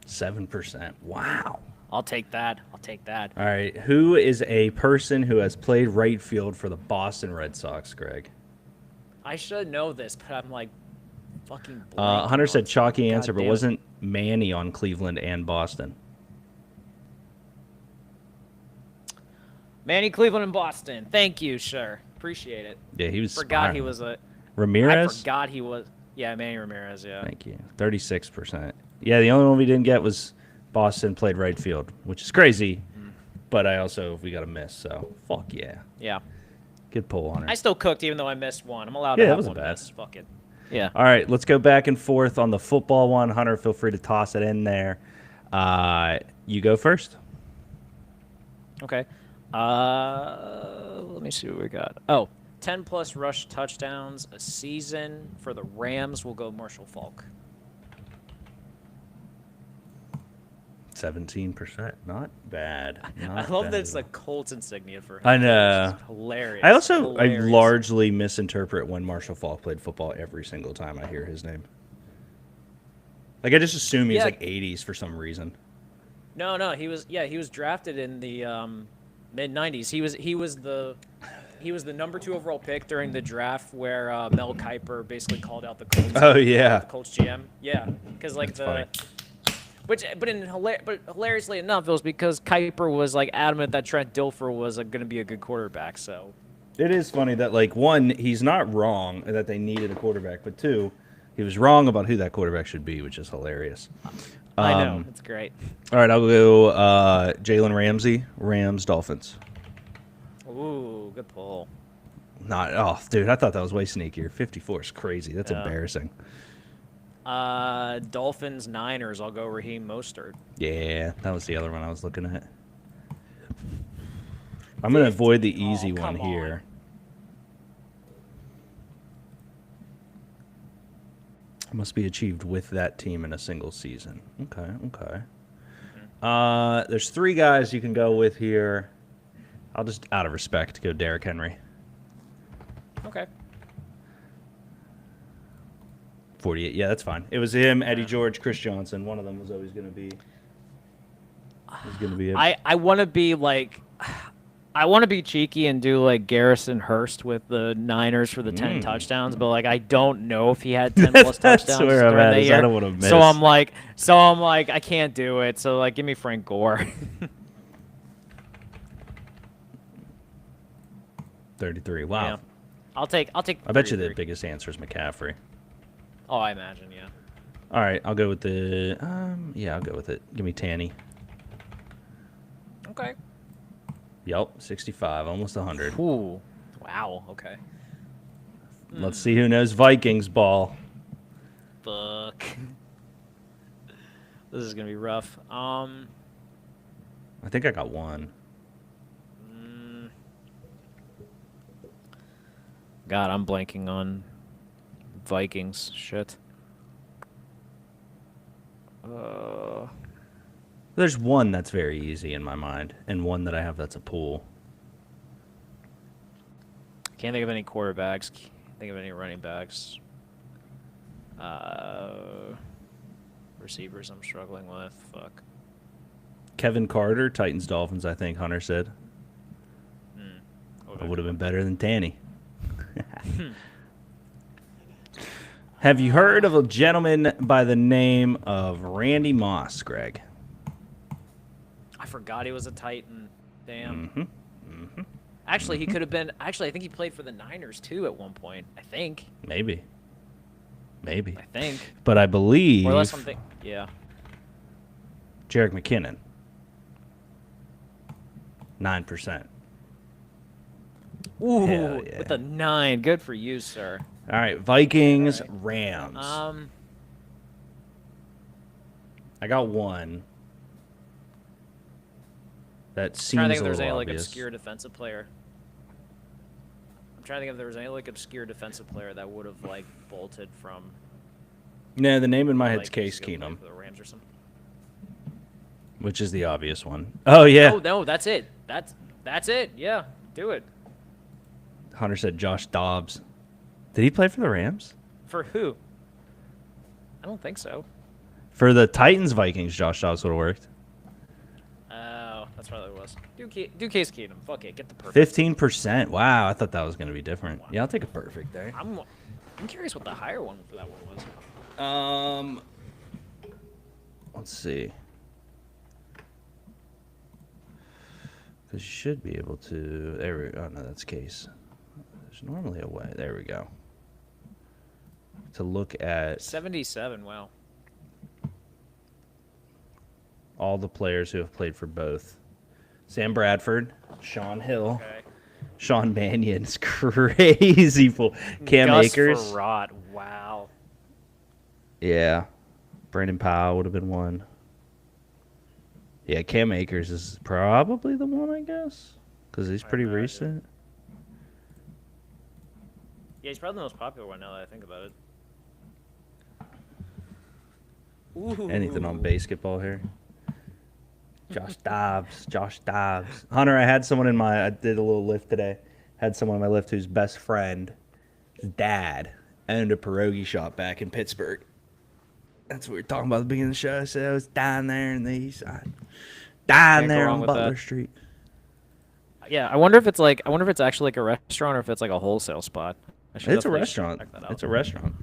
7%. Wow. I'll take that. All right. Who is a person who has played right field for the Boston Red Sox, Greg? I should know this, but I'm like fucking blank Hunter on said chalky God answer, but damn it. wasn't Manny on Cleveland and Boston. Manny, Cleveland, and Boston. Thank you, sir. Appreciate it. Yeah, he was. Forgot he spiraling. was a. Ramirez. I forgot he was. Yeah, Manny Ramirez. Yeah. Thank you. 36%. Yeah, the only one we didn't get was Boston played right field, which is crazy. But we got a miss. So fuck yeah. Yeah. Good pull, Hunter. I still cooked even though I missed one. I'm allowed Yeah, to that have wasn't one bad. miss. Fuck it. Yeah. All right, let's go back and forth on the football one. Hunter, feel free to toss it in there. You go first. Okay. Let me see what we got. Oh, 10-plus rush touchdowns a season for the Rams. We'll go Marshall Faulk. 17%. Not bad. I love that it's a Colts insignia for him. I know. It's hilarious. I Hilarious. largely misinterpret when Marshall Faulk played football every single time I hear his name. Like, I just assume he's like 80s for some reason. No, he was drafted in the mid 90s. He was the number 2 overall pick during the draft where Mel Kiper basically called out the Colts. Oh yeah. The Colts GM. Yeah, because like That's funny. but hilariously enough, it was because Kiper was like adamant that Trent Dilfer was going to be a good quarterback. So It is funny that, like, one, he's not wrong that they needed a quarterback, but two, he was wrong about who that quarterback should be, which is hilarious. I know, it's great. All right, I'll go Jalen Ramsey, Rams, Dolphins. Ooh, good pull. Dude, I thought that was way sneakier. 54 is crazy. That's embarrassing. Dolphins, Niners. I'll go Raheem Mostert. Yeah, that was the other one I was looking at. I'm going to avoid the easy one come here. Must be achieved with that team in a single season. Okay. There's 3 guys you can go with here. I'll just, out of respect, go Derrick Henry. Okay. 48. Yeah, that's fine. It was him, Eddie George, Chris Johnson. One of them was always going to be. It. I want to be like, I want to be cheeky and do like Garrison Hurst with the Niners for the 10 touchdowns, but like I don't know if he had 10 plus touchdowns where I'm during at, the is year. I don't wanna miss. So I'm like I can't do it. So like give me Frank Gore. 33. Wow. Yeah. I'll take. I bet you the 33. biggest answer is McCaffrey. Oh, I imagine, yeah. All right, I'll go with the. Yeah, I'll go with it. Give me Tanny. Okay. Yep, 65, almost 100. Ooh. Wow. Okay. Let's see who knows Vikings ball. Fuck. This is gonna be rough. I think I got one. God, I'm blanking on Vikings. Shit. There's one that's very easy in my mind, and one that I have that's a pool. Can't think of any quarterbacks. Can't think of any running backs. Receivers I'm struggling with. Fuck. Kevin Carter, Titans Dolphins, I think Hunter said. It would have been better than Tanny. Have you heard of a gentleman by the name of Randy Moss, Greg? I forgot he was a Titan. Damn. Mm-hmm. Actually, he could have been. Actually, I think he played for the Niners too at one point. I think. Maybe. I think. But I believe. Or unless something. Yeah. Jerick McKinnon. 9%. Ooh, Hell yeah. with a 9. Good for you, sir. All right, Vikings, All right. Rams. I got one. That seems I'm trying to think a if there's little any like obvious. obscure defensive player. I'm trying to think if there was any like obscure defensive player that would have like bolted from. No, the name in my head's like, Case skill play Keenum, for the Rams or something. which is the obvious one. Oh yeah. Oh no, that's it. That's it. Yeah, do it. Hunter said Josh Dobbs. Did he play for the Rams? For who? I don't think so. For the Titans, Vikings, Josh Dobbs would have worked. Oh, that's probably what it was. Do Case Keenum. Fuck it, get the perfect. 15%. Wow, I thought that was going to be different. Yeah, I'll take a perfect there. I'm curious what the higher one for that one was. Let's see. Because you should be able to. There we go. Oh, no, that's case. There's normally a way. There we go. To look at 77. Wow. all the players who have played for both. Sam Bradford, Sean Hill, Okay. Sean Mannion is crazy full. Cam Gus Akers. Frerotte. Wow. Yeah. Brandon Powell would have been one. Yeah, Cam Akers is probably the one, I guess. Because he's pretty imagine. recent. Yeah, he's probably the most popular one now that I think about it. Ooh. Anything on basketball here? Josh Dobbs. Hunter, I did a little lift today. Had someone on my lift whose best friend, his dad, owned a pierogi shop back in Pittsburgh. That's what we were talking about at the beginning of the show. I said I was down there in the east side. Down Can't go there wrong on with Butler that. Street. Yeah, I wonder if it's actually like a restaurant or if it's like a wholesale spot. It's a definitely restaurant. check that out. It's a restaurant.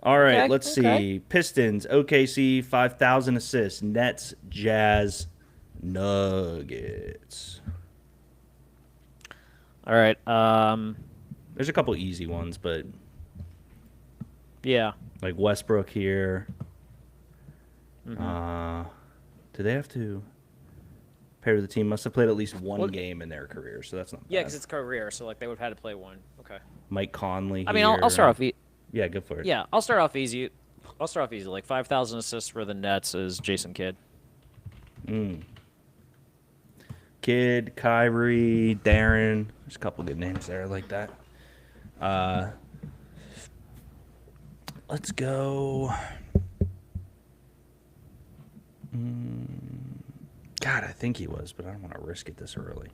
All right, Okay, let's okay. see. Pistons, OKC, 5,000 assists. Nets, Jazz, Nuggets. All right. There's a couple easy ones, but Yeah. like Westbrook here. Mm-hmm. Do they have to pair with the team? Must have played at least one Well, game in their career, so that's not Yeah, bad. because it's career, so like they would have had to play one. Okay. Mike Conley. I mean, I'll start off. Yeah, go for it. Yeah, I'll start off easy. Like 5,000 assists for the Nets is Jason Kidd. Kid, Kyrie, Darren. There's a couple good names there like that. Let's go. God, I think he was, but I don't want to risk it this early.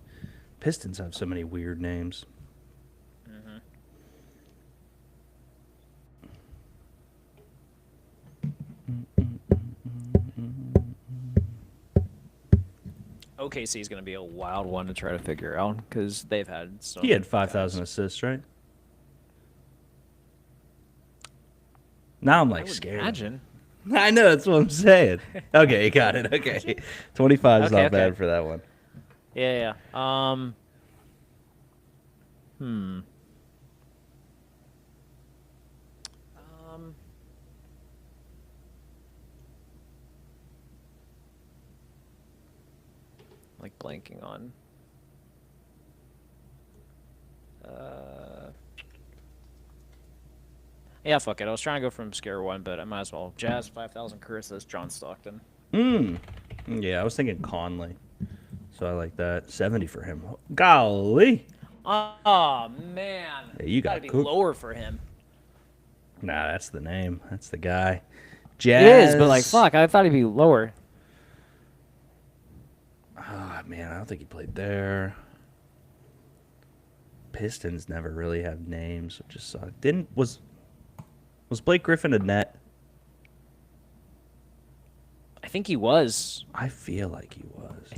Pistons have so many weird names. OKC is going to be a wild one to try to figure out because they've had so. He had many 5,000 guys. assists, right? Now I'm I like would scared. imagine. I know, that's what I'm saying. Okay, you got it. Okay. 25 is Okay, not bad okay. for that one. Yeah. Like blanking on. Yeah, fuck it. I was trying to go from scare one, but I might as well. Jazz 5,000 Carissa's John Stockton. Yeah, I was thinking Conley. So I like that. 70 for him. Golly. Oh man, Hey, you got gotta be cooked. lower for him. Nah, that's the name. That's the guy. It Jazz. is, but like fuck, I thought he'd be lower. Oh, man, I don't think he played there. Pistons never really have names, which just suck. Was Blake Griffin a net? I think he was. I feel like he was.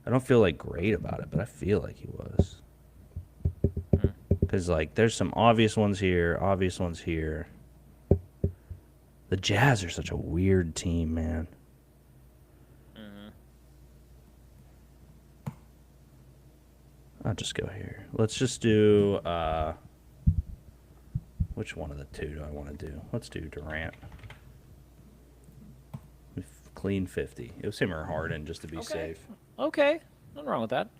I don't feel like great about it, but I feel like he was. Because like there's some obvious ones here, obvious ones here. The Jazz are such a weird team, man. I'll just go here. Let's just do which one of the two do I want to do? Let's do Durant. Clean 50. It was him or Harden just to be safe. Okay, nothing wrong with that.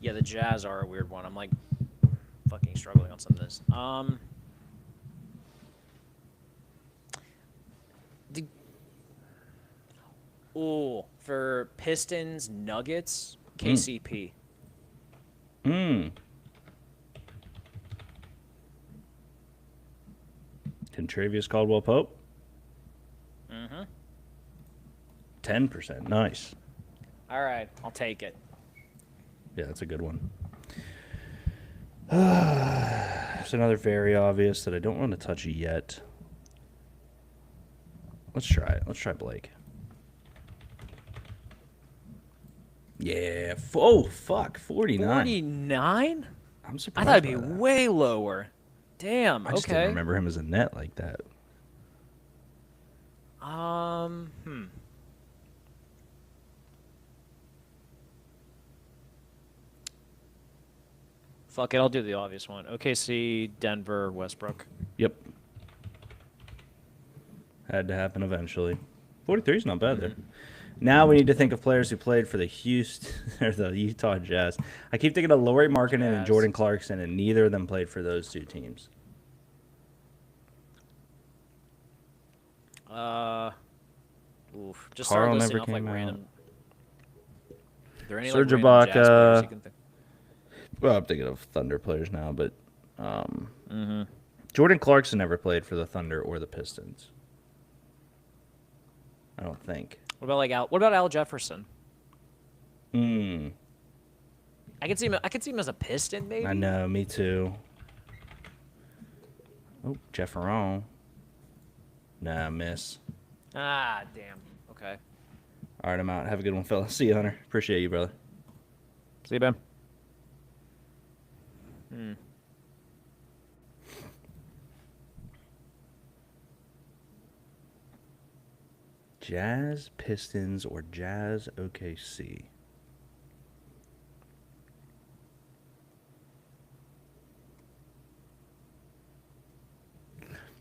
Yeah, the Jazz are a weird one. I'm like fucking struggling on some of this. For Pistons Nuggets, KCP. Contravious Caldwell Pope. 10%. Nice. All right, I'll take it. Yeah, that's a good one. There's another very obvious that I don't want to touch yet. Let's try it. Let's try Blake. Yeah. Oh, fuck. 49. 49? I'm I thought surprised it'd by be that. way lower. Damn. I just didn't Okay. remember him as a net like that. Hmm. Fuck it, I'll do the obvious one. OKC, Denver, Westbrook. Yep. Had to happen eventually. 43 is not bad there. Now we need to think of players who played for the Houston or the Utah Jazz. I keep thinking of Lauri Markkanen and Jazz. Jordan Clarkson, and neither of them played for those two teams. Just Carl start listing never off like came out. random. Are there any Serge like random Jazz players Ibaka. you can think? Well, I'm thinking of Thunder players now, but Jordan Clarkson never played for the Thunder or the Pistons. I don't think. What about like Al? What about Al Jefferson? Hmm. I could see him. I could see him as a Piston, maybe. I know, me too. Oh, Jefferon. Nah, miss. Ah, damn. Okay. All right, I'm out. Have a good one, fella. See you, Hunter. Appreciate you, brother. See you, Ben. Jazz Pistons or Jazz OKC?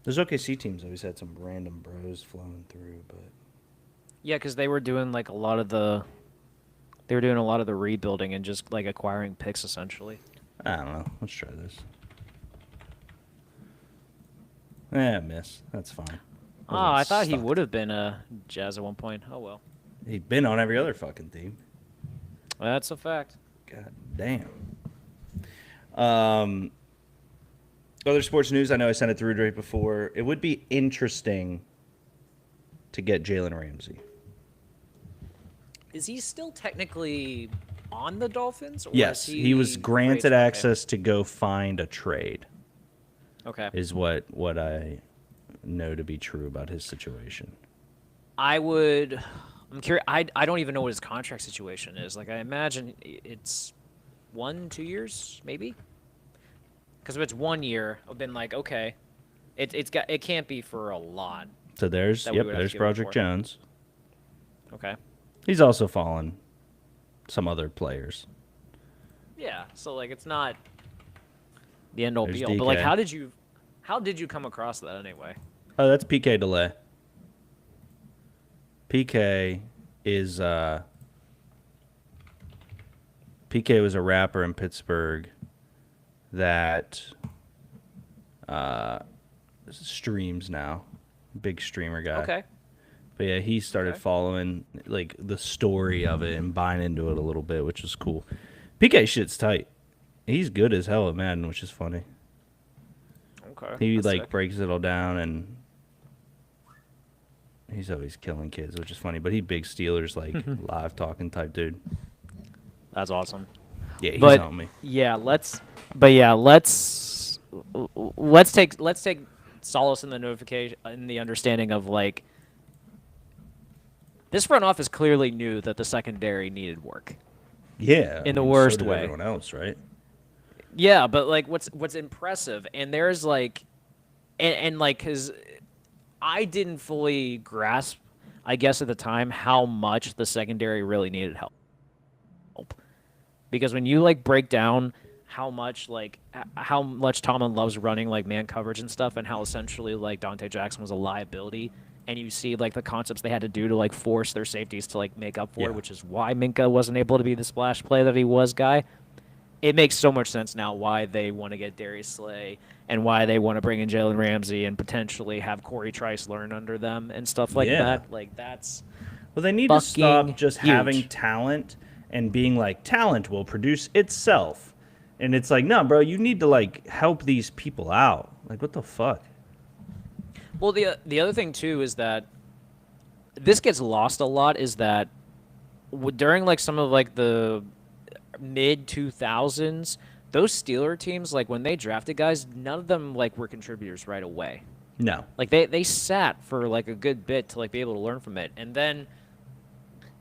Those OKC teams always had some random bros flowing through, but Yeah, because they were doing like a lot of the. They were doing a lot of the rebuilding and just like acquiring picks essentially. I don't know. Let's try this. Miss. That's fine. Oh, I thought he Stuck. would have been a Jazz at one point. Oh well. He'd been on every other fucking team. That's a fact. God damn. Other sports news. I know I sent it through right before. It would be interesting to get Jalen Ramsey. Is he still technically on the Dolphins? Or Yes, is he was granted raised- okay. access to go find a trade. Okay. Is what I know to be true about his situation. I would. I'm curious. I don't even know what his contract situation is. Like I imagine it's 1-2 years maybe. Because if it's 1 year, I've been like, okay, it can't be for a lot. So there's That we would have to there's give him Project for. Jones. Okay. He's also fallen some other players. Yeah. So like it's not the end all There's be all. But like DK. how did you come across that anyway? Oh, that's PK Delay. PK is PK was a rapper in Pittsburgh that streams now. Big streamer guy. Okay. But yeah, he started Okay. following like the story of it and buying into it a little bit, which is cool. PK shit's tight. He's good as hell at Madden, which is funny. Okay. He That's like sick. breaks it all down and he's always killing kids, which is funny. But he big Steelers like live talking type dude. That's awesome. Yeah, he's But on me. yeah, let's take solace in the notification in the understanding of like this front office clearly knew that the secondary needed work. Yeah, in the so worst did way. Everyone else, right? Yeah, but like what's impressive, and there's like, and like, cause I didn't fully grasp, I guess at the time, how much the secondary really needed help. Because when you like break down how much Tomlin loves running like man coverage and stuff, and how essentially like Dante Jackson was a liability, and you see like the concepts they had to do to like force their safeties to like make up for Yeah. it, which is why Minka wasn't able to be the splash play that he was guy. It makes so much sense now why they want to get Darius Slay and why they want to bring in Jalen Ramsey and potentially have Corey Trice learn under them and stuff like Yeah. that. Like that's Well, they need to stop fucking just huge. having talent and being like talent will produce itself. And it's like, no, bro, you need to like help these people out. Like, what the fuck? Well, the other thing too is that this gets lost a lot. Is that during like some of like the mid 2000s, those Steeler teams, like when they drafted guys, none of them like were contributors right away. No. Like they sat for like a good bit to like be able to learn from it, and then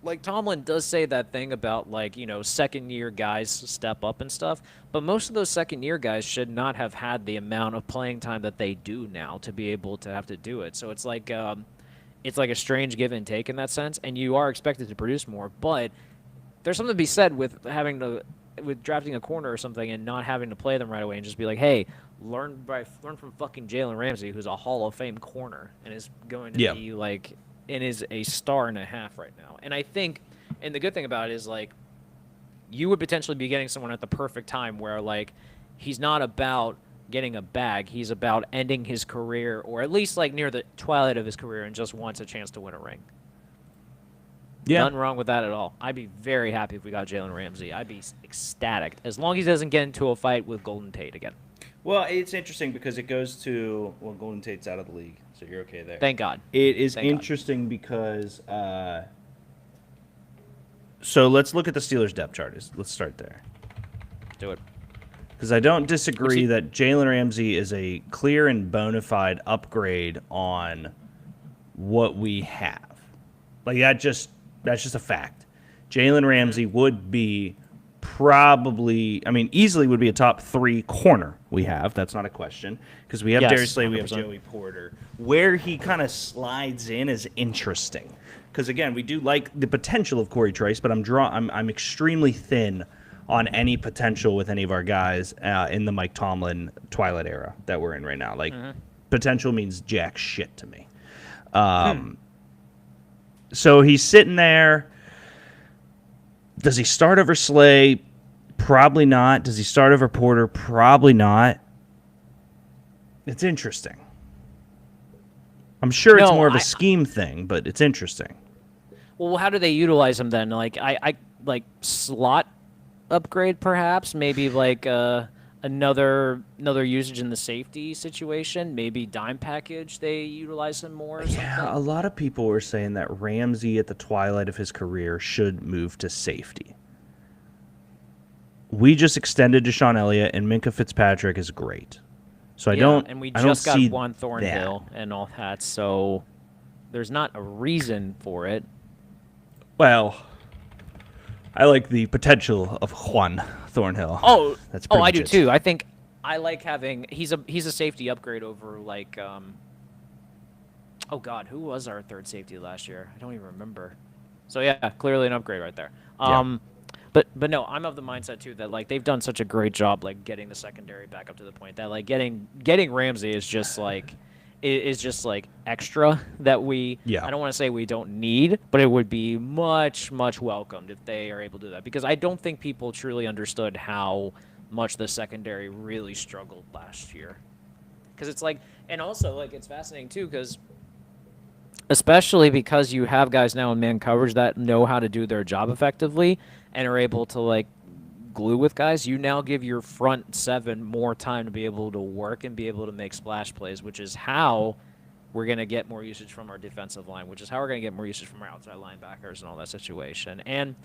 like Tomlin does say that thing about like, second year guys step up and stuff, but most of those second year guys should not have had the amount of playing time that they do now to be able to have to do it. So it's like a strange give and take in that sense, and you are expected to produce more, but there's something to be said with with drafting a corner or something and not having to play them right away and just be like, hey, learn from fucking Jalen Ramsey, who's a Hall of Fame corner and is going to Yeah. be like and is a star and a half right now. And I think, and the good thing about it is like you would potentially be getting someone at the perfect time where like he's not about getting a bag, he's about ending his career or at least like near the twilight of his career and just wants a chance to win a ring. Yeah. Nothing wrong with that at all. I'd be very happy if we got Jalen Ramsey. I'd be ecstatic as long as he doesn't get into a fight with Golden Tate again. Well, it's interesting because it goes to Golden Tate's out of the league, so you're okay there. Thank God. It is Thank God. interesting because so let's look at the Steelers depth chart. Let's start there Do it. because I don't disagree that Jalen Ramsey is a clear and bona fide upgrade on what we have. Like that's just a fact. Jalen Ramsey would be probably, I mean, easily would be a top 3 corner we have. That's not a question because we have Yes, Darius Slay, we have 100%. Joey Porter. Where he kind of slides in is interesting because again, we do like the potential of Corey Trice, but I'm extremely thin on any potential with any of our guys in the Mike Tomlin twilight era that we're in right now. Like potential means jack shit to me. So he's sitting there. Does he start over Slay? Probably not. Does he start over Porter? Probably not. It's interesting. I'm sure it's No, more of a scheme thing, but it's interesting. Well, how do they utilize him then? Like I like slot upgrade perhaps, maybe like another usage in the safety situation, maybe dime package they utilize him more or something. Yeah, a lot of people were saying that Ramsey at the twilight of his career should move to safety. We just extended Deshaun Elliott, and Minka Fitzpatrick is great. So and we I don't just got see Juan Thornhill and all that, so there's not a reason for it. Well, I like the potential of Juan Thornhill. That's I pretty do good. too. I think I like having he's a safety upgrade over like oh God, who was our third safety last year? I don't even remember. So yeah, clearly an upgrade right there. But no, I'm of the mindset too that like they've done such a great job like getting the secondary back up to the point that like getting Ramsey is just like extra that we I don't want to say we don't need, but it would be much welcomed if they are able to do that because I don't think people truly understood how much the secondary really struggled last year. Because it's like, and also like it's fascinating too because especially because you have guys now in man coverage that know how to do their job effectively and are able to like glue with guys, you now give your front 7 more time to be able to work and be able to make splash plays, which is how we're going to get more usage from our defensive line, which is how we're going to get more usage from our outside linebackers and all that situation. And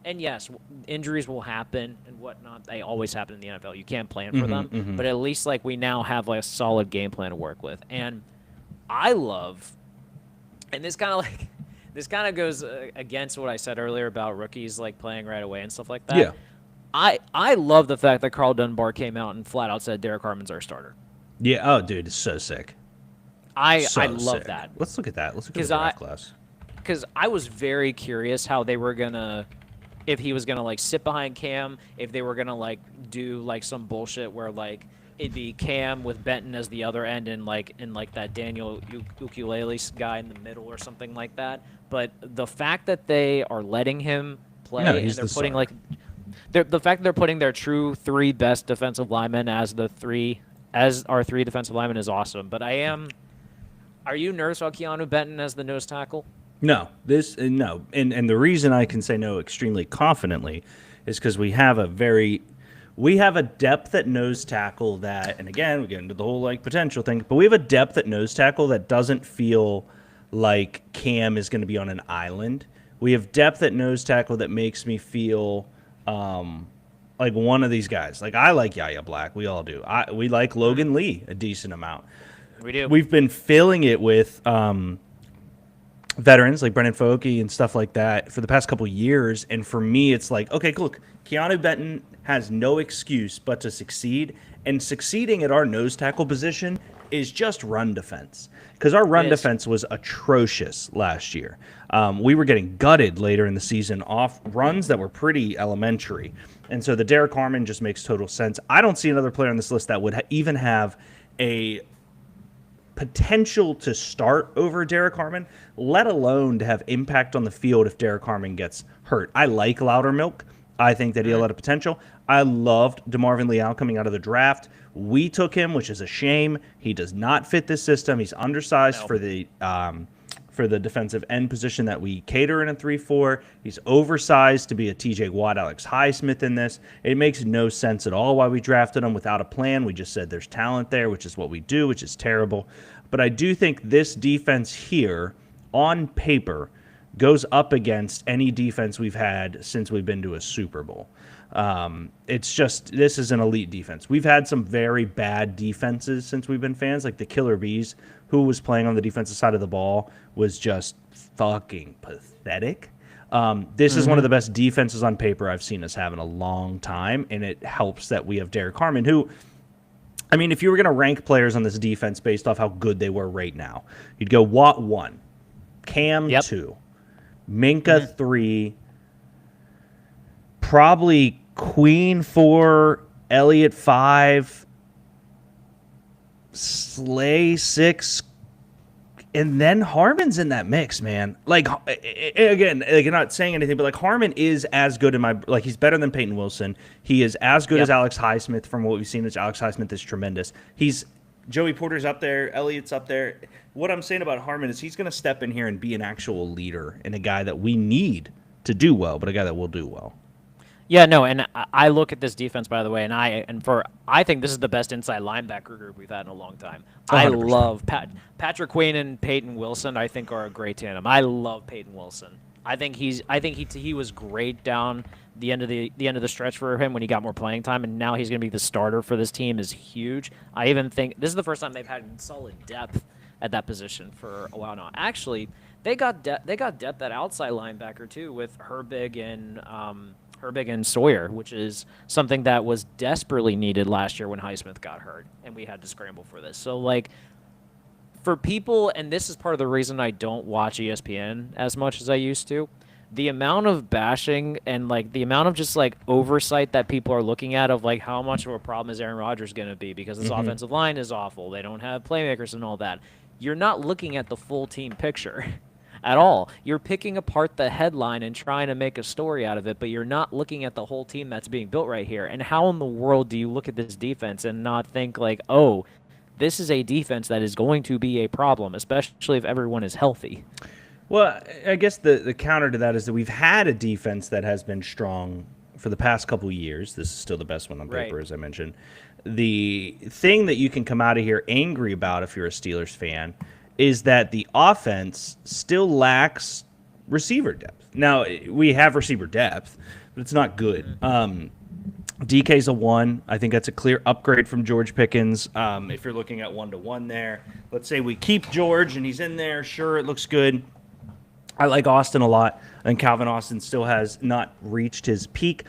yes, injuries will happen and whatnot. They always happen in the NFL. You can't plan for them, but at least like we now have like a solid game plan to work with. And I love, and this kind of goes against what I said earlier about rookies like playing right away and stuff like that. Yeah. I love the fact that Carl Dunbar came out and flat out said Derek Harmon's our starter. Yeah. Oh, dude, it's so sick. I love that. Let's look at that. Let's look at the draft class. Because I was very curious how they were gonna, if he was gonna like sit behind Cam, if they were gonna like do like some bullshit where like it'd be Cam with Benton as the other end and like that Daniel Ukulele guy in the middle or something like that. But the fact that they are letting him play and they're putting like. The fact that they're putting their true 3 best defensive linemen as our 3 defensive linemen is awesome. But are you nervous about Keanu Benton as the nose tackle? No, no, and the reason I can say no extremely confidently is because we have a depth at nose tackle that, and again we get into the whole like potential thing, but we have a depth at nose tackle that doesn't feel like Cam is going to be on an island. We have depth at nose tackle that makes me feel. Like one of these guys. Like I like Yahya Black. We all do. We like Logan Lee a decent amount. We do. We've been filling it with veterans like Brendan Foakey and stuff like that for the past couple years. And for me, it's like, okay, look, Keanu Benton has no excuse but to succeed. And succeeding at our nose tackle position is just run defense because our It run is. defense was atrocious last year. We were getting gutted later in the season off runs that were pretty elementary. And so the Derek Harmon just makes total sense. I don't see another player on this list that would even have a potential to start over Derek Harmon, let alone to have impact on the field if Derek Harmon gets hurt. I like Loudermilk. I think that he had a lot of potential. I loved DeMarvin Leal coming out of the draft. We took him, which is a shame. He does not fit this system. He's undersized No. for the defensive end position that we cater in a 3-4. He's oversized to be a TJ Watt, Alex Highsmith in this. It makes no sense at all why we drafted him without a plan. We just said there's talent there, which is what we do, which is terrible. But I do think this defense here, on paper, goes up against any defense we've had since we've been to a Super Bowl. It's just, this is an elite defense. We've had some very bad defenses since we've been fans, like the Killer Bees, who was playing on the defensive side of the ball, was just fucking pathetic. This is one of the best defenses on paper I've seen us have in a long time, and it helps that we have Derek Harmon, who, I mean, if you were going to rank players on this defense based off how good they were right now, you'd go Watt 1, Cam Yep. 2, Minka 3, probably Queen 4, Elliott 5, Slay 6, and then Harmon's in that mix, man. Like, again, like, you're not saying anything, but like Harmon is as good in my, like, he's better than Peyton Wilson. He is as good as Alex Highsmith from what we've seen. Which Alex Highsmith is tremendous. Joey Porter's up there, Elliott's up there. What I'm saying about Harmon is he's going to step in here and be an actual leader and a guy that we need to do well, but a guy that will do well. Yeah, no, and I look at this defense, by the way, and I think this is the best inside linebacker group we've had in a long time. I 100%. love Patrick Queen and Peyton Wilson. I think are a great tandem. I love Peyton Wilson. I think he was great down the end of the stretch for him when he got more playing time, and now he's going to be the starter for this team is huge. I even think this is the first time they've had solid depth at that position for a while now. Actually, they got depth at outside linebacker too with Herbig and Sawyer, which is something that was desperately needed last year when Highsmith got hurt, and we had to scramble for this. So, like, for people, and this is part of the reason I don't watch ESPN as much as I used to, the amount of bashing and, like, the amount of just, like, oversight that people are looking at of, like, how much of a problem is Aaron Rodgers going to be because this offensive line is awful. They don't have playmakers and all that. You're not looking at the full team picture. At all. You're picking apart the headline and trying to make a story out of it, but you're not looking at the whole team that's being built right here. And how in the world do you look at this defense and not think like, oh, this is a defense that is going to be a problem, especially if everyone is healthy? Well, I guess the counter to that is that we've had a defense that has been strong for the past couple of years. This is still the best one on paper, Right. as I mentioned. The thing that you can come out of here angry about if you're a Steelers fan is that the offense still lacks receiver depth. Now, we have receiver depth, but it's not good. DK's a 1. I think that's a clear upgrade from George Pickens. If you're looking at 1-to-1 there, let's say we keep George and he's in there. Sure, it looks good. I like Austin a lot. I think Calvin Austin still has not reached his peak.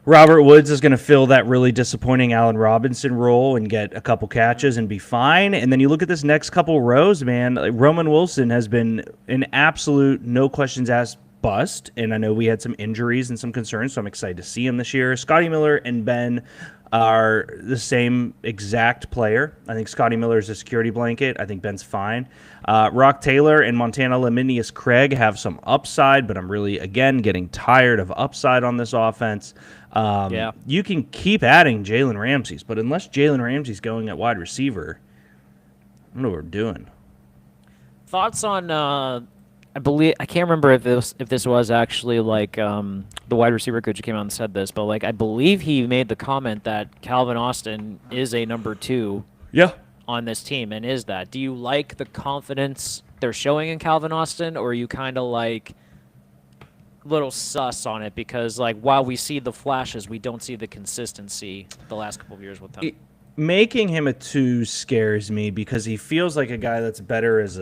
Robert Woods is going to fill that really disappointing Allen Robinson role and get a couple catches and be fine. And then you look at this next couple rows, man. Like Roman Wilson has been an absolute no questions asked bust. And I know we had some injuries and some concerns, so I'm excited to see him this year. Scotty Miller and Ben are the same exact player. I think Scotty Miller is a security blanket. I think Ben's fine. Rock Taylor and Montana Laminius Craig have some upside, but I'm really, again, getting tired of upside on this offense. Yeah. You can keep adding Jalen Ramsey's, but unless Jalen Ramsey's going at wide receiver, I don't know what we're doing. Thoughts on I can't remember if this was actually like the wide receiver coach who came out and said this, but like I believe he made the comment that Calvin Austin is a number 2 Yeah. on this team, and is that? Do you like the confidence they're showing in Calvin Austin, or are you kind of like little sus on it because like while we see the flashes, we don't see the consistency the last couple of years with him? Making him a 2 scares me because he feels like a guy that's better as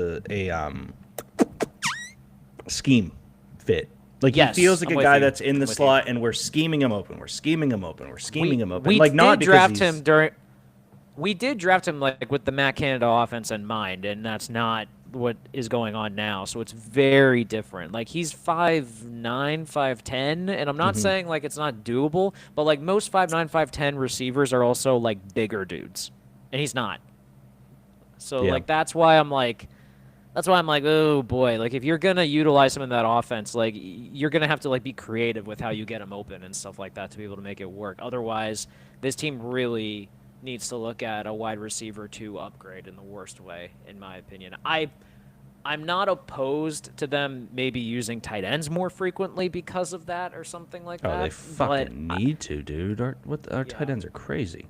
scheme fit. Like Yes, he feels like I'm a with guy you. that's in I'm the with you. slot, and we're scheming him open. We're scheming him open. We're scheming him open. We Like not did because draft he's him during. We did draft him like with the Matt Canada offense in mind, and that's not what is going on now. So it's very different. Like he's 5'9", 5'10", and I'm not saying like it's not doable, but like most 5'9", 5'10" receivers are also like bigger dudes, and he's not. So yeah. like that's why I'm like, oh boy, like if you're gonna utilize him in that offense, like you're gonna have to like be creative with how you get him open and stuff like that to be able to make it work. Otherwise, this team really needs to look at a wide receiver to upgrade in the worst way, in my opinion. I'm not opposed to them maybe using tight ends more frequently because of that or something like Oh, that. they But fucking need to, dude. Our tight yeah. ends are crazy.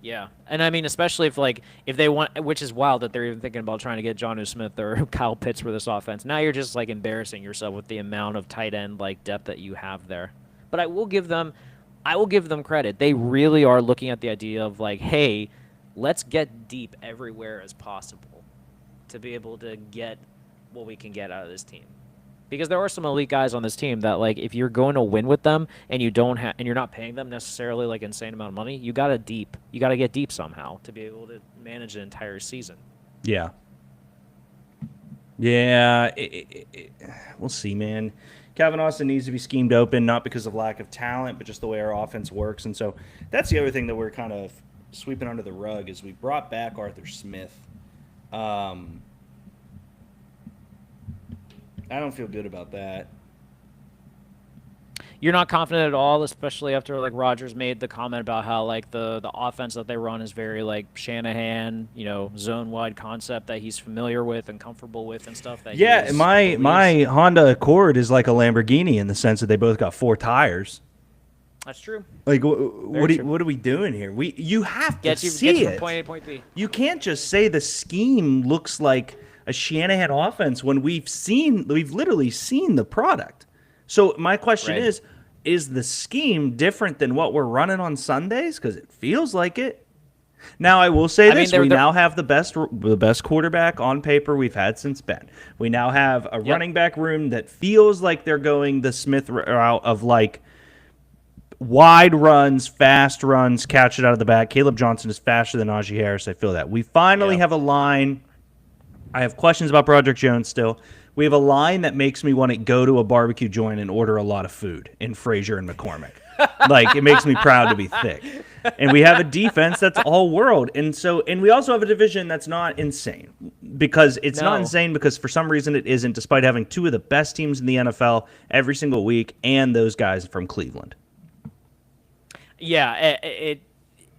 Yeah, and I mean, especially if they want, which is wild that they're even thinking about trying to get Jonnu Smith or Kyle Pitts for this offense. Now you're just like embarrassing yourself with the amount of tight end like depth that you have there. But I will give them credit. They really are looking at the idea of like, hey, let's get deep everywhere as possible to be able to get what we can get out of this team. Because there are some elite guys on this team that like if you're going to win with them and you're not paying them necessarily like insane amount of money, you got to get deep somehow to be able to manage an entire season. Yeah. Yeah, we'll see, man. Calvin Austin needs to be schemed open, not because of lack of talent, but just the way our offense works. And so that's the other thing that we're kind of sweeping under the rug is we brought back Arthur Smith. I don't feel good about that. You're not confident at all, especially after like Rodgers made the comment about how like the offense that they run is very like Shanahan, zone wide concept that he's familiar with and comfortable with and stuff. That Yeah, my Honda Accord is like a Lamborghini in the sense that they both got 4 tires. That's true. Like what are we doing here? You have to see get you it. from point A to point B. You can't just say the scheme looks like a Shanahan offense when we've literally seen the product. So my question is the scheme different than what we're running on Sundays? Because it feels like it. Now I will say this: we now have the best quarterback on paper we've had since Ben. We now have a running back room that feels like they're going the Smith route of like wide runs, fast runs, catch it out of the back. Caleb Johnson is faster than Najee Harris. I feel that. We finally have a line. I have questions about Broderick Jones still. We have a line that makes me want to go to a barbecue joint and order a lot of food in Frazier and McCormick. Like, it makes me proud to be thick. And we have a defense that's all world. And we also have a division that's not insane. Because it's not insane because for some reason it isn't, despite having 2 of the best teams in the NFL every single week and those guys from Cleveland. Yeah,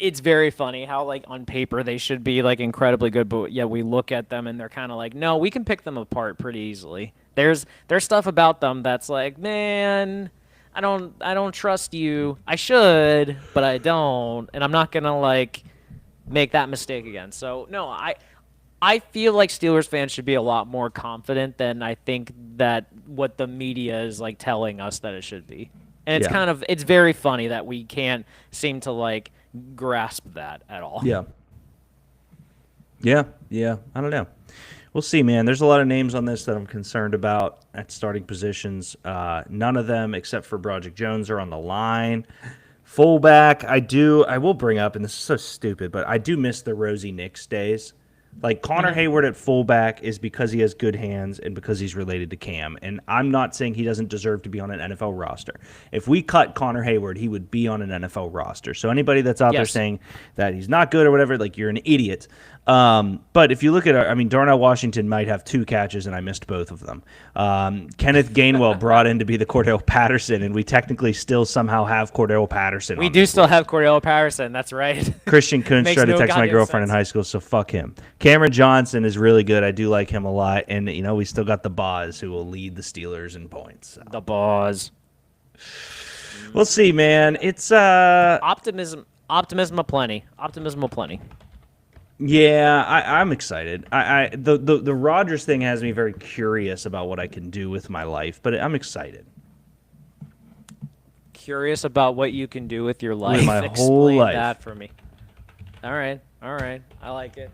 it's very funny how like on paper they should be like incredibly good, but yeah, we look at them and they're kind of like, no, we can pick them apart pretty easily. There's stuff about them that's like, man, I don't trust you. I should, but I don't, and I'm not gonna like make that mistake again. So no, I feel like Steelers fans should be a lot more confident than I think that what the media is like telling us that it should be. And it's very funny that we can't seem to like grasp that at all. Yeah. I don't know. We'll see, man. There's a lot of names on this that I'm concerned about at starting positions. None of them, except for Broderick Jones, are on the line. Fullback, I will bring up, and this is so stupid, but I do miss the Rosie Nix days. Like, Connor Hayward at fullback is because he has good hands and because he's related to Cam. And I'm not saying he doesn't deserve to be on an NFL roster. If we cut Connor Hayward, he would be on an NFL roster. So anybody that's out there saying that he's not good or whatever, like, you're an idiot. But if you look at Darnell Washington might have 2 catches, and I missed both of them. Kenneth Gainwell brought in to be the Cordell Patterson, and we technically still somehow have Cordell Patterson. We do still have Cordell Patterson. That's right. Christian Kuntz tried to text my girlfriend in high school, so fuck him. Cameron Johnson is really good. I do like him a lot, and we still got the Boz who will lead the Steelers in points. So. The Boz. We'll see, man. It's optimism aplenty. Optimism aplenty. Yeah, I'm excited. The Rodgers thing has me very curious about what I can do with my life, but I'm excited. Curious about what you can do with your life. With my whole life. That for me. All right. I like it.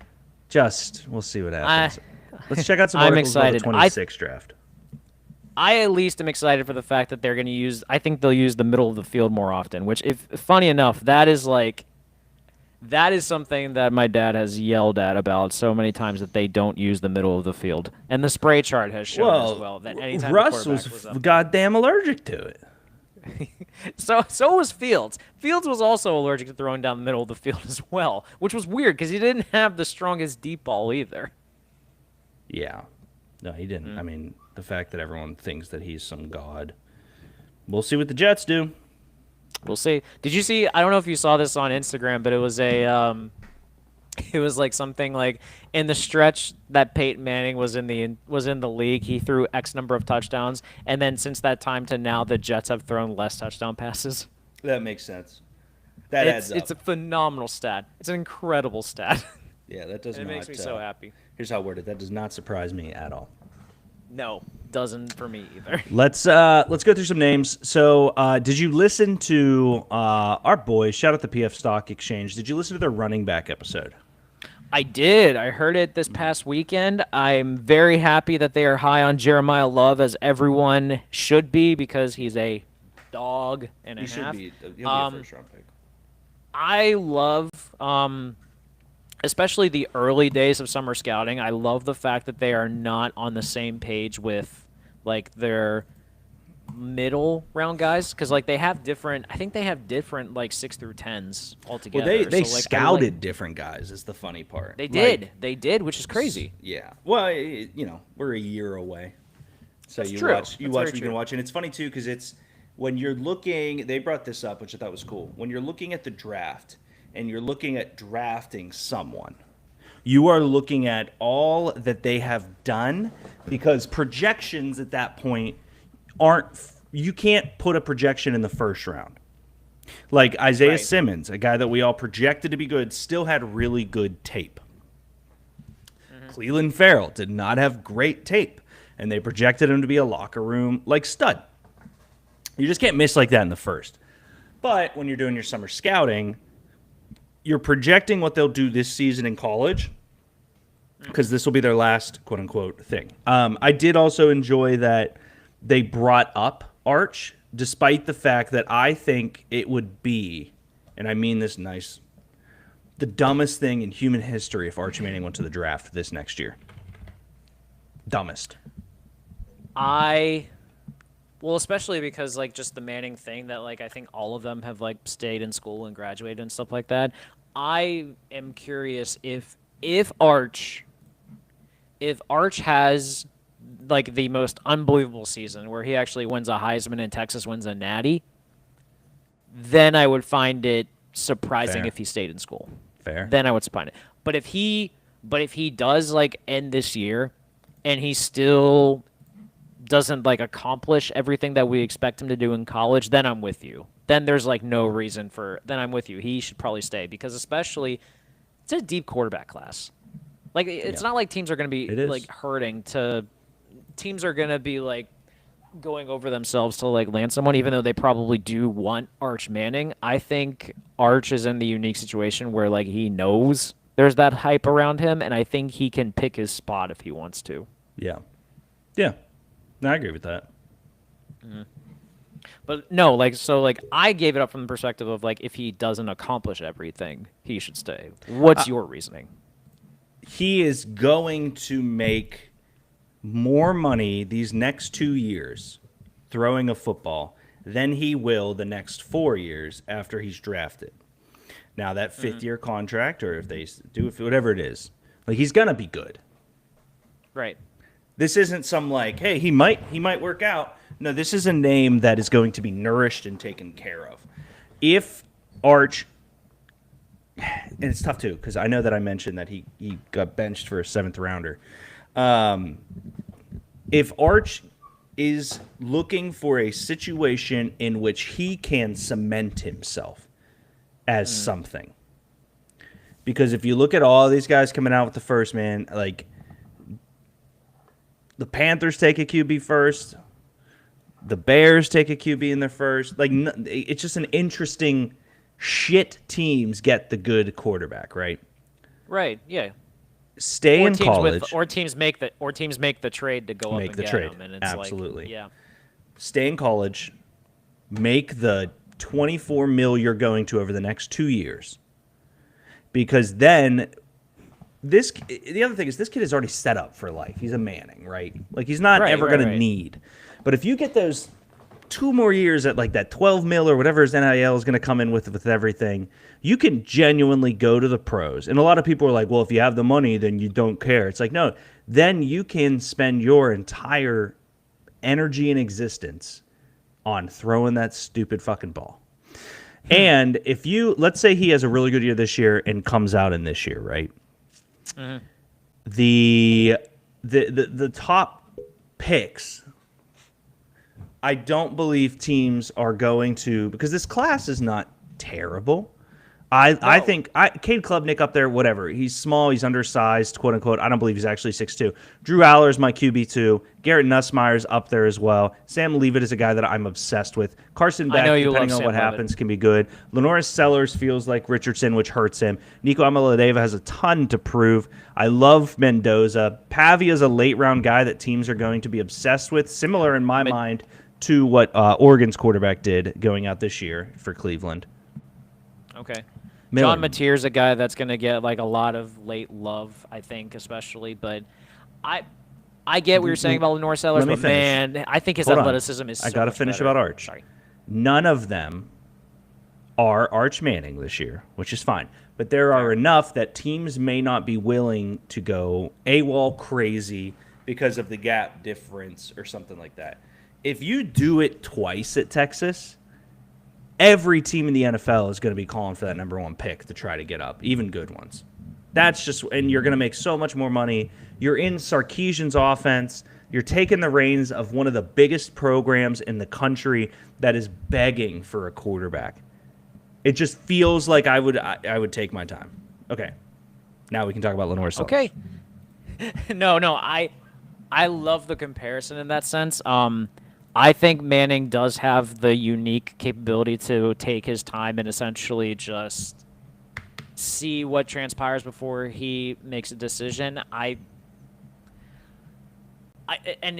We'll see what happens. Let's check out some articles about the 26 draft. I at least am excited for the fact that they're going to use. I think they'll use the middle of the field more often. Which, if funny enough, that is something that my dad has yelled at about so many times that they don't use the middle of the field, and the spray chart has shown as Well, well that anytime the Russ was quarterback was up. goddamn allergic to it. So was Fields. Fields was also allergic to throwing down the middle of the field as well, which was weird because he didn't have the strongest deep ball either. Yeah. No, he didn't. I mean, the fact that everyone thinks that he's some god. We'll see what the Jets do. We'll see. Did you see? I don't know if you saw this on Instagram, but it was it was like something like in the stretch that Peyton Manning was in the league, he threw X number of touchdowns, and then since that time to now, the Jets have thrown less touchdown passes. That makes sense. That adds up. It's a phenomenal stat. It's an incredible stat. Yeah, that does It not. makes me so happy. Here's how I word it. That does not surprise me at all. No, doesn't for me either. Let's go through some names. So, did you listen to our boys? Shout out the PF Stock Exchange. Did you listen to their running back episode? I did. I heard it this past weekend. I'm very happy that they are high on Jeremiah Love, as everyone should be, because he's a dog and a half. He'll be a first round pick. I love, especially the early days of summer scouting. I love the fact that they are not on the same page with like their middle round guys, because like they have different. I think they have different like 6 through 10s altogether. Well, they So, like, scouted different guys. Is the funny part. They did, which is crazy. Yeah. Well, we're a year away, so That's you true. watch. You That's watch. very You can true. watch, and it's funny too because it's when you're looking. They brought this up, which I thought was cool. When you're looking at the draft and you're looking at drafting someone, you are looking at all that they have done, because projections at that point aren't. You can't put a projection in the first round. Like Isaiah Right. Simmons, a guy that we all projected to be good, still had really good tape. Cleveland Farrell did not have great tape, and they projected him to be a locker room like stud. You just can't miss like that in the first. But when you're doing your summer scouting, you're projecting what they'll do this season in college, because this will be their last quote unquote thing. I did also enjoy that they brought up Arch, despite the fact that I think it would be, and I mean this nice, the dumbest thing in human history if Archie Manning went to the draft this next year. Dumbest. Well, especially because like just the Manning thing that like I think all of them have like stayed in school and graduated and stuff like that. I am curious if Arch has like the most unbelievable season where he actually wins a Heisman and Texas wins a Natty, then I would find it surprising Fair. if he stayed in school. Fair. Then I would find it. But if he does like end this year and he still doesn't like accomplish everything that we expect him to do in college, then I'm with you. Then there's like no reason then I'm with you. He should probably stay, because especially it's a deep quarterback class. Like it's not like teams are going to be like hurting to teams are going to be like going over themselves to like land someone, even though they probably do want Arch Manning. I think Arch is in the unique situation where like he knows there's that hype around him, and I think he can pick his spot if he wants to. Yeah. Yeah. No, I agree with that. But no, like so like I gave it up from the perspective of like if he doesn't accomplish everything, he should stay. What's your reasoning? He is going to make more money these next 2 years throwing a football than he will the next 4 years after he's drafted. Now, that fifth-year contract, or if they do it, whatever it is, like he's going to be good. Right. This isn't some like, hey, he might work out. No, this is a name that is going to be nourished and taken care of. If Arch, and it's tough too, because I know that I mentioned that he got benched for a 7th rounder. If Arch is looking for a situation in which he can cement himself as something, because if you look at all these guys coming out with the first, man, like the Panthers take a QB first, the Bears take a QB in their first. Like it's just an interesting shit teams get the good quarterback, right? Right. Yeah. stay in college. Teams make the trade to go up Make and the get trade. him, and it's Absolutely. like, yeah. Stay in college. Make the 24 mil you're going to over the next 2 years. Because then the other thing is this kid is already set up for life. He's a Manning, right? Like he's not ever going to need. But if you get those 2 more years at like that 12 mil or whatever his NIL is going to come in with everything, you can genuinely go to the pros. And a lot of people are like, well, if you have the money, then you don't care. It's like, no, then you can spend your entire energy and existence on throwing that stupid fucking ball. And if let's say he has a really good year this year and comes out in this year, right? Mm-hmm. The top picks, I don't believe teams are going to, because this class is not terrible. I think Cade Klubnik up there, whatever. He's small, he's undersized, quote unquote. I don't believe he's actually 6'2". Drew Aller's my QB2. Garrett Nussmeier's up there as well. Sam Leavitt is a guy that I'm obsessed with. Carson Beck, depending on what happens, can be good. Lenoris Sellers feels like Richardson, which hurts him. Nico Amaladeva has a ton to prove. I love Mendoza. Pavia's a late round guy that teams are going to be obsessed with, similar in my mind to what Oregon's quarterback did going out this year for Cleveland. Okay. Miller. John Mateer's a guy that's going to get like a lot of late love, I think, especially. But I get what you're saying about Lenore Sellers, but man, I think his athleticism is so I got to finish better. about Arch. Sorry. None of them are Arch Manning this year, which is fine. But there are enough that teams may not be willing to go AWOL crazy because of the gap difference or something like that. If you do it twice at Texas, every team in the NFL is going to be calling for that number 1 pick to try to get up, even good ones. That's just, and you're going to make so much more money. You're in Sarkisian's offense. You're taking the reins of one of the biggest programs in the country that is begging for a quarterback. It just feels like I would take my time. Okay, now we can talk about Lenore Sellers. Okay. No, I love the comparison in that sense. I think Manning does have the unique capability to take his time and essentially just see what transpires before he makes a decision. And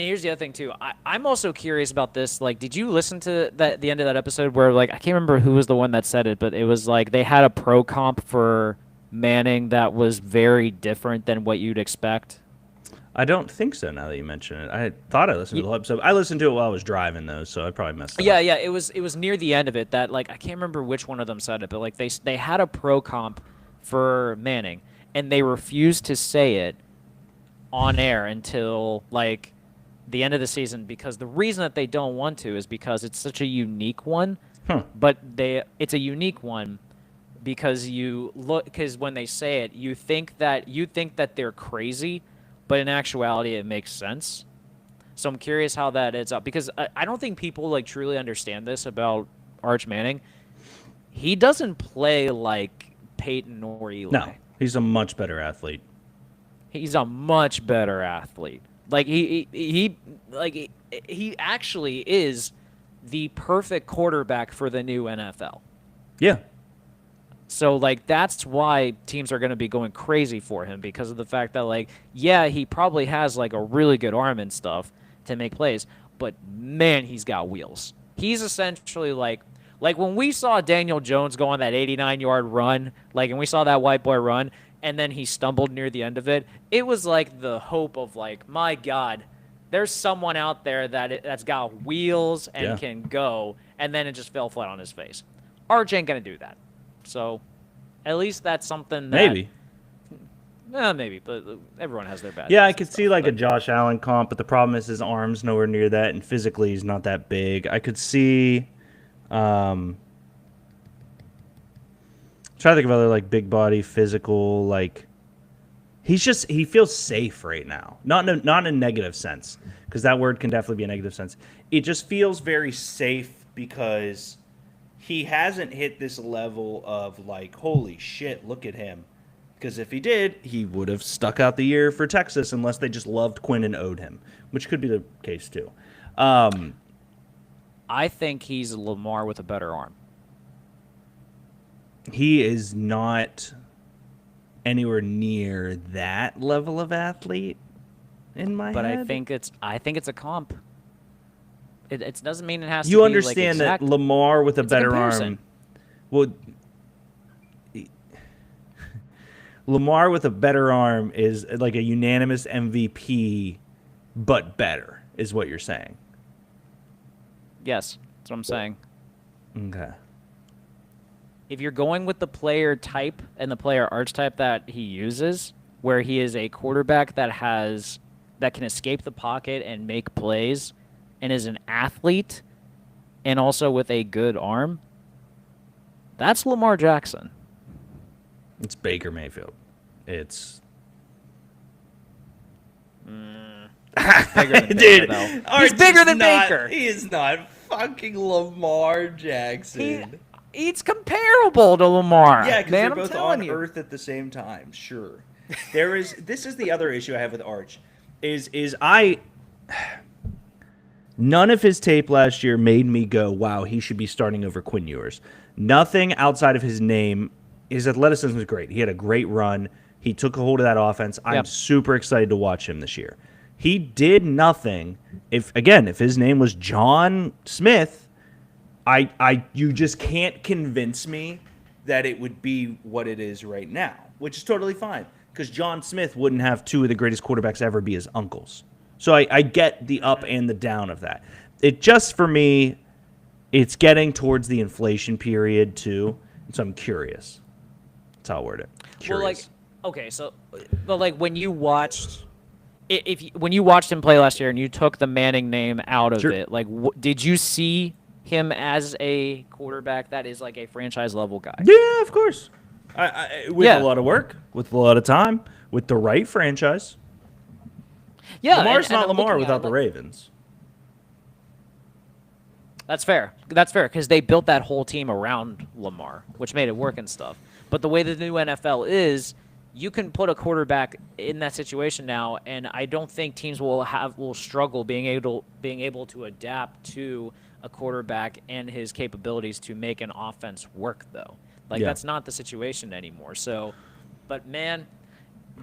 here's the other thing too. I'm also curious about this. Like, did you listen to the end of that episode where, like, I can't remember who was the one that said it, but it was like they had a pro comp for Manning that was very different than what you'd expect? I don't think so. Now that you mention it, I thought I listened to the whole episode. I listened to it while I was driving though, so I probably messed up. Yeah. It was near the end of it that, like, I can't remember which one of them said it, but like they had a pro comp for Manning and they refused to say it on air until like the end of the season because the reason that they don't want to is because it's such a unique one. But it's a unique one because when they say it, you think that they're crazy. But in actuality, it makes sense. So I'm curious how that ends up. Because I don't think people like truly understand this about Arch Manning. He doesn't play like Peyton or Eli. No, he's a much better athlete. He's a much better athlete. Like he actually is the perfect quarterback for the new NFL. Yeah. So, like, that's why teams are going to be going crazy for him because of the fact that, like, yeah, he probably has, like, a really good arm and stuff to make plays, but, man, he's got wheels. He's essentially, like when we saw Daniel Jones go on that 89-yard run, like, and we saw that white boy run, and then he stumbled near the end of it, it was, like, the hope of, like, my God, there's someone out there that's got wheels and can go, and then it just fell flat on his face. Arch ain't going to do that. So, at least that's something that... Maybe. Maybe, but everyone has their bad. Yeah, I could see like a Josh Allen comp, but the problem is his arm's nowhere near that, and physically he's not that big. I could see... try to think of other like big body, physical, like... he feels safe right now. Not in a negative sense, because that word can definitely be a negative sense. It just feels very safe because... he hasn't hit this level of, like, holy shit, look at him. Because if he did, he would have stuck out the year for Texas unless they just loved Quinn and owed him, which could be the case, too. I think he's Lamar with a better arm. He is not anywhere near that level of athlete in my But head. I think it's a comp. It doesn't mean it has to You be like understand that exact. Lamar with a It's a better comparison. arm. Well, Lamar with a better arm is like a unanimous MVP, but better, is what you're saying. Yes, that's what I'm saying. Okay. If you're going with the player type and the player archetype that he uses, where he is a quarterback that can escape the pocket and make plays, and is an athlete, and also with a good arm, that's Lamar Jackson. It's Baker Mayfield. It's Bigger than Baker, dude. though. Arch He's bigger is than not- Baker. He is not fucking Lamar Jackson. It's comparable to Lamar. Yeah, because man, they're I'm both telling on you. Earth at the same time. Sure. This is the other issue I have with Arch, is I none of his tape last year made me go, wow, he should be starting over Quinn Ewers. Nothing outside of his name. His athleticism was great. He had a great run. He took a hold of that offense. I'm Yep. super excited to watch him this year. He did nothing. If his name was John Smith, you just can't convince me that it would be what it is right now, which is totally fine because John Smith wouldn't have two of the greatest quarterbacks ever be his uncles. So I get the up and the down of that. It just, for me, it's getting towards the inflation period too, so I'm curious. That's how I'll word it. Curious. Well, okay, so, but like when you watched, when you watched him play last year and you took the Manning name out of Sure. it, like, did you see him as a quarterback that is like a franchise level guy? Yeah, of course. With Yeah. a lot of work, with a lot of time, with the right franchise. Yeah, Lamar's not I'm Lamar looking at without it the like- Ravens. That's fair. That's fair because they built that whole team around Lamar, which made it work and stuff. But the way the new NFL is, you can put a quarterback in that situation now, and I don't think teams will struggle being able to adapt to a quarterback and his capabilities to make an offense work. Though, like Yeah. that's not the situation anymore. So, but man,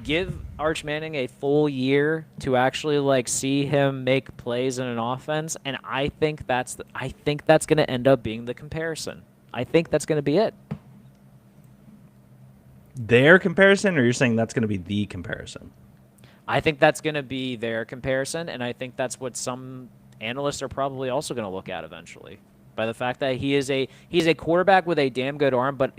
give Arch Manning a full year to actually like see him make plays in an offense, and I think that's going to end up being the comparison. I think that's going to be it. Their comparison, or you're saying that's going to be the comparison? I think that's going to be their comparison, and I think that's what some analysts are probably also going to look at eventually. By the fact that he's a quarterback with a damn good arm, but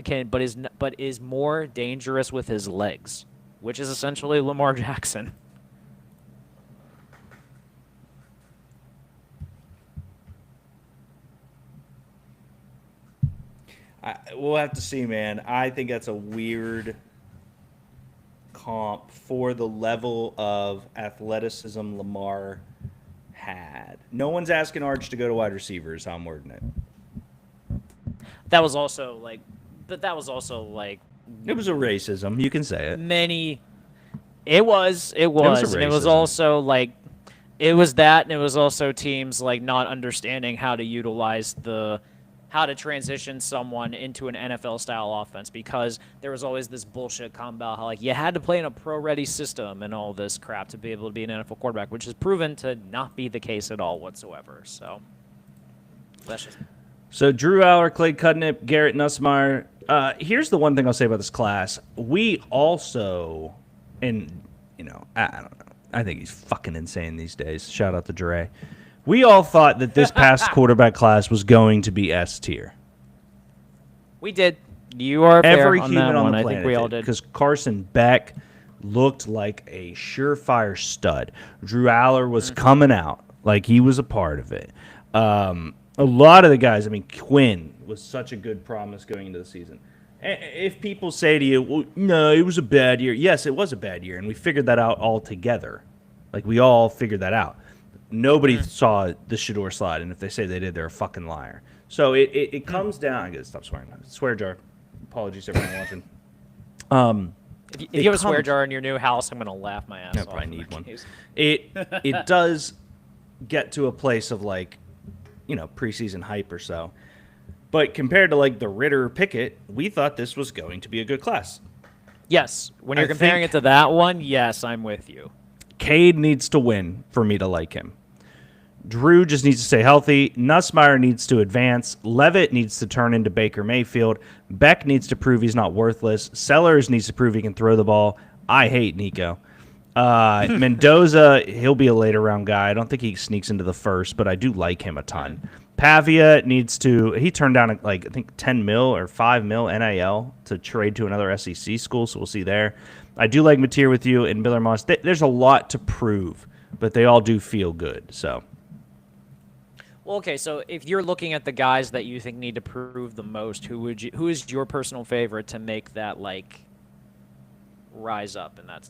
is more dangerous with his legs, which is essentially Lamar Jackson. We'll have to see, man. I think that's a weird comp for the level of athleticism Lamar had. No one's asking Arch to go to wide receivers. How I'm wording it. That was also like, but that was also like It was a racism. You can say it. many. It was, a and it was racism. also like, it was that, and it was also teams like not understanding how to utilize how to transition someone into an NFL style offense, because there was always this bullshit comment about how like you had to play in a pro ready system and all this crap to be able to be an NFL quarterback, which has proven to not be the case at all whatsoever. So that's just. So Drew Aller, Clay Cudnip, Garrett Nussmeyer. Here's the one thing I'll say about this class. We also, and I don't know. I think he's fucking insane these days. Shout out to Dre. We all thought that this past quarterback class was going to be S tier. We did. You are fair Every on human that on one. the I planet think we all did. because Carson Beck looked like a surefire stud. Drew Aller was coming out like he was a part of it. A lot of the guys, I mean, Quinn was such a good promise going into the season. If people say to you, well, no, it was a bad year. Yes, it was a bad year, and we figured that out all together. Like, we all figured that out. Nobody saw the Shador slide, and if they say they did, they're a fucking liar. So it comes down. I gotta stop swearing. Swear jar. Apologies, everyone watching. If you have a swear jar in your new house, I'm going to laugh my ass I off. probably in need that one. case. It does get to a place of like, preseason hype or so. But compared to like the Ritter Pickett, we thought this was going to be a good class. Yes, when I you're comparing think it to that one, yes, I'm with you. Cade needs to win for me to like him. Drew just needs to stay healthy. Nussmeier needs to advance. Levitt needs to turn into Baker Mayfield. Beck needs to prove he's not worthless. Sellers needs to prove he can throw the ball. I hate Nico. Mendoza, he'll be a later round guy. I don't think he sneaks into the first, but I do like him a ton. Pavia needs to. He turned down like I think 10 mil or 5 mil NIL to trade to another SEC school, so we'll see there. I do like Mateer with you and Miller Moss. There's a lot to prove, but they all do feel good. So. Well, okay, so if you're looking at the guys that you think need to prove the most, who is your personal favorite to make that like rise up in that?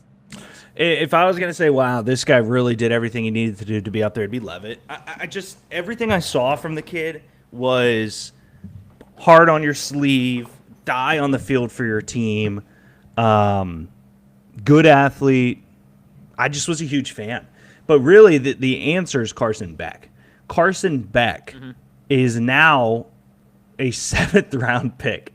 If I was going to say, wow, this guy really did everything he needed to do to be up there, it'd be Levitt. I just, everything I saw from the kid was hard on your sleeve, die on the field for your team, good athlete. I just was a huge fan. But really, the answer is Carson Beck. Carson Beck is now a 7th-round pick.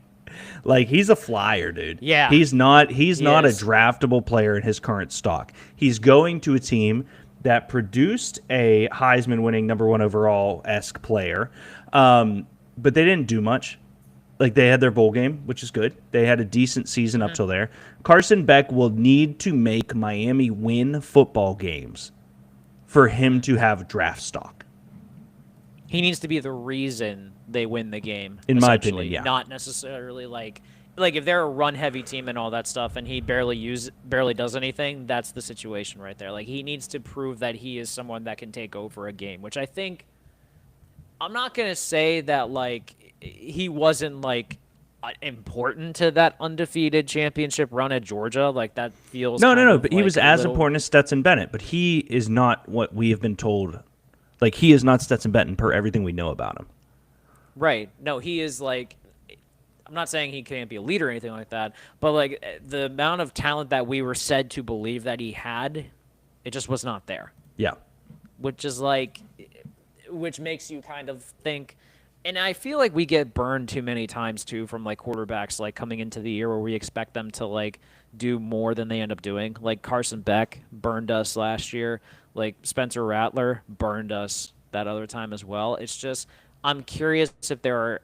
Like, he's a flyer, dude. Yeah. He's not a draftable player in his current stock. He's going to a team that produced a Heisman-winning number 1 overall-esque player, but they didn't do much. Like, they had their bowl game, which is good. They had a decent season up till there. Carson Beck will need to make Miami win football games for him to have draft stock. He needs to be the reason they win the game. In my opinion, yeah. Not necessarily like if they're a run-heavy team and all that stuff, and he barely does anything. That's the situation right there. Like, he needs to prove that he is someone that can take over a game, which I think. I'm not gonna say that like he wasn't like important to that undefeated championship run at Georgia. Like, that feels no. But like he was as important as Stetson Bennett. But he is not what we have been told. Like, he is not Stetson Bennett per everything we know about him. Right. No, he is like. I'm not saying he can't be a leader or anything like that, but like the amount of talent that we were said to believe that he had, it just was not there. Yeah. Which makes you kind of think. And I feel like we get burned too many times too from like quarterbacks like coming into the year where we expect them to like do more than they end up doing. Like Carson Beck burned us last year. Like Spencer Rattler burned us that other time as well. It's just I'm curious if there's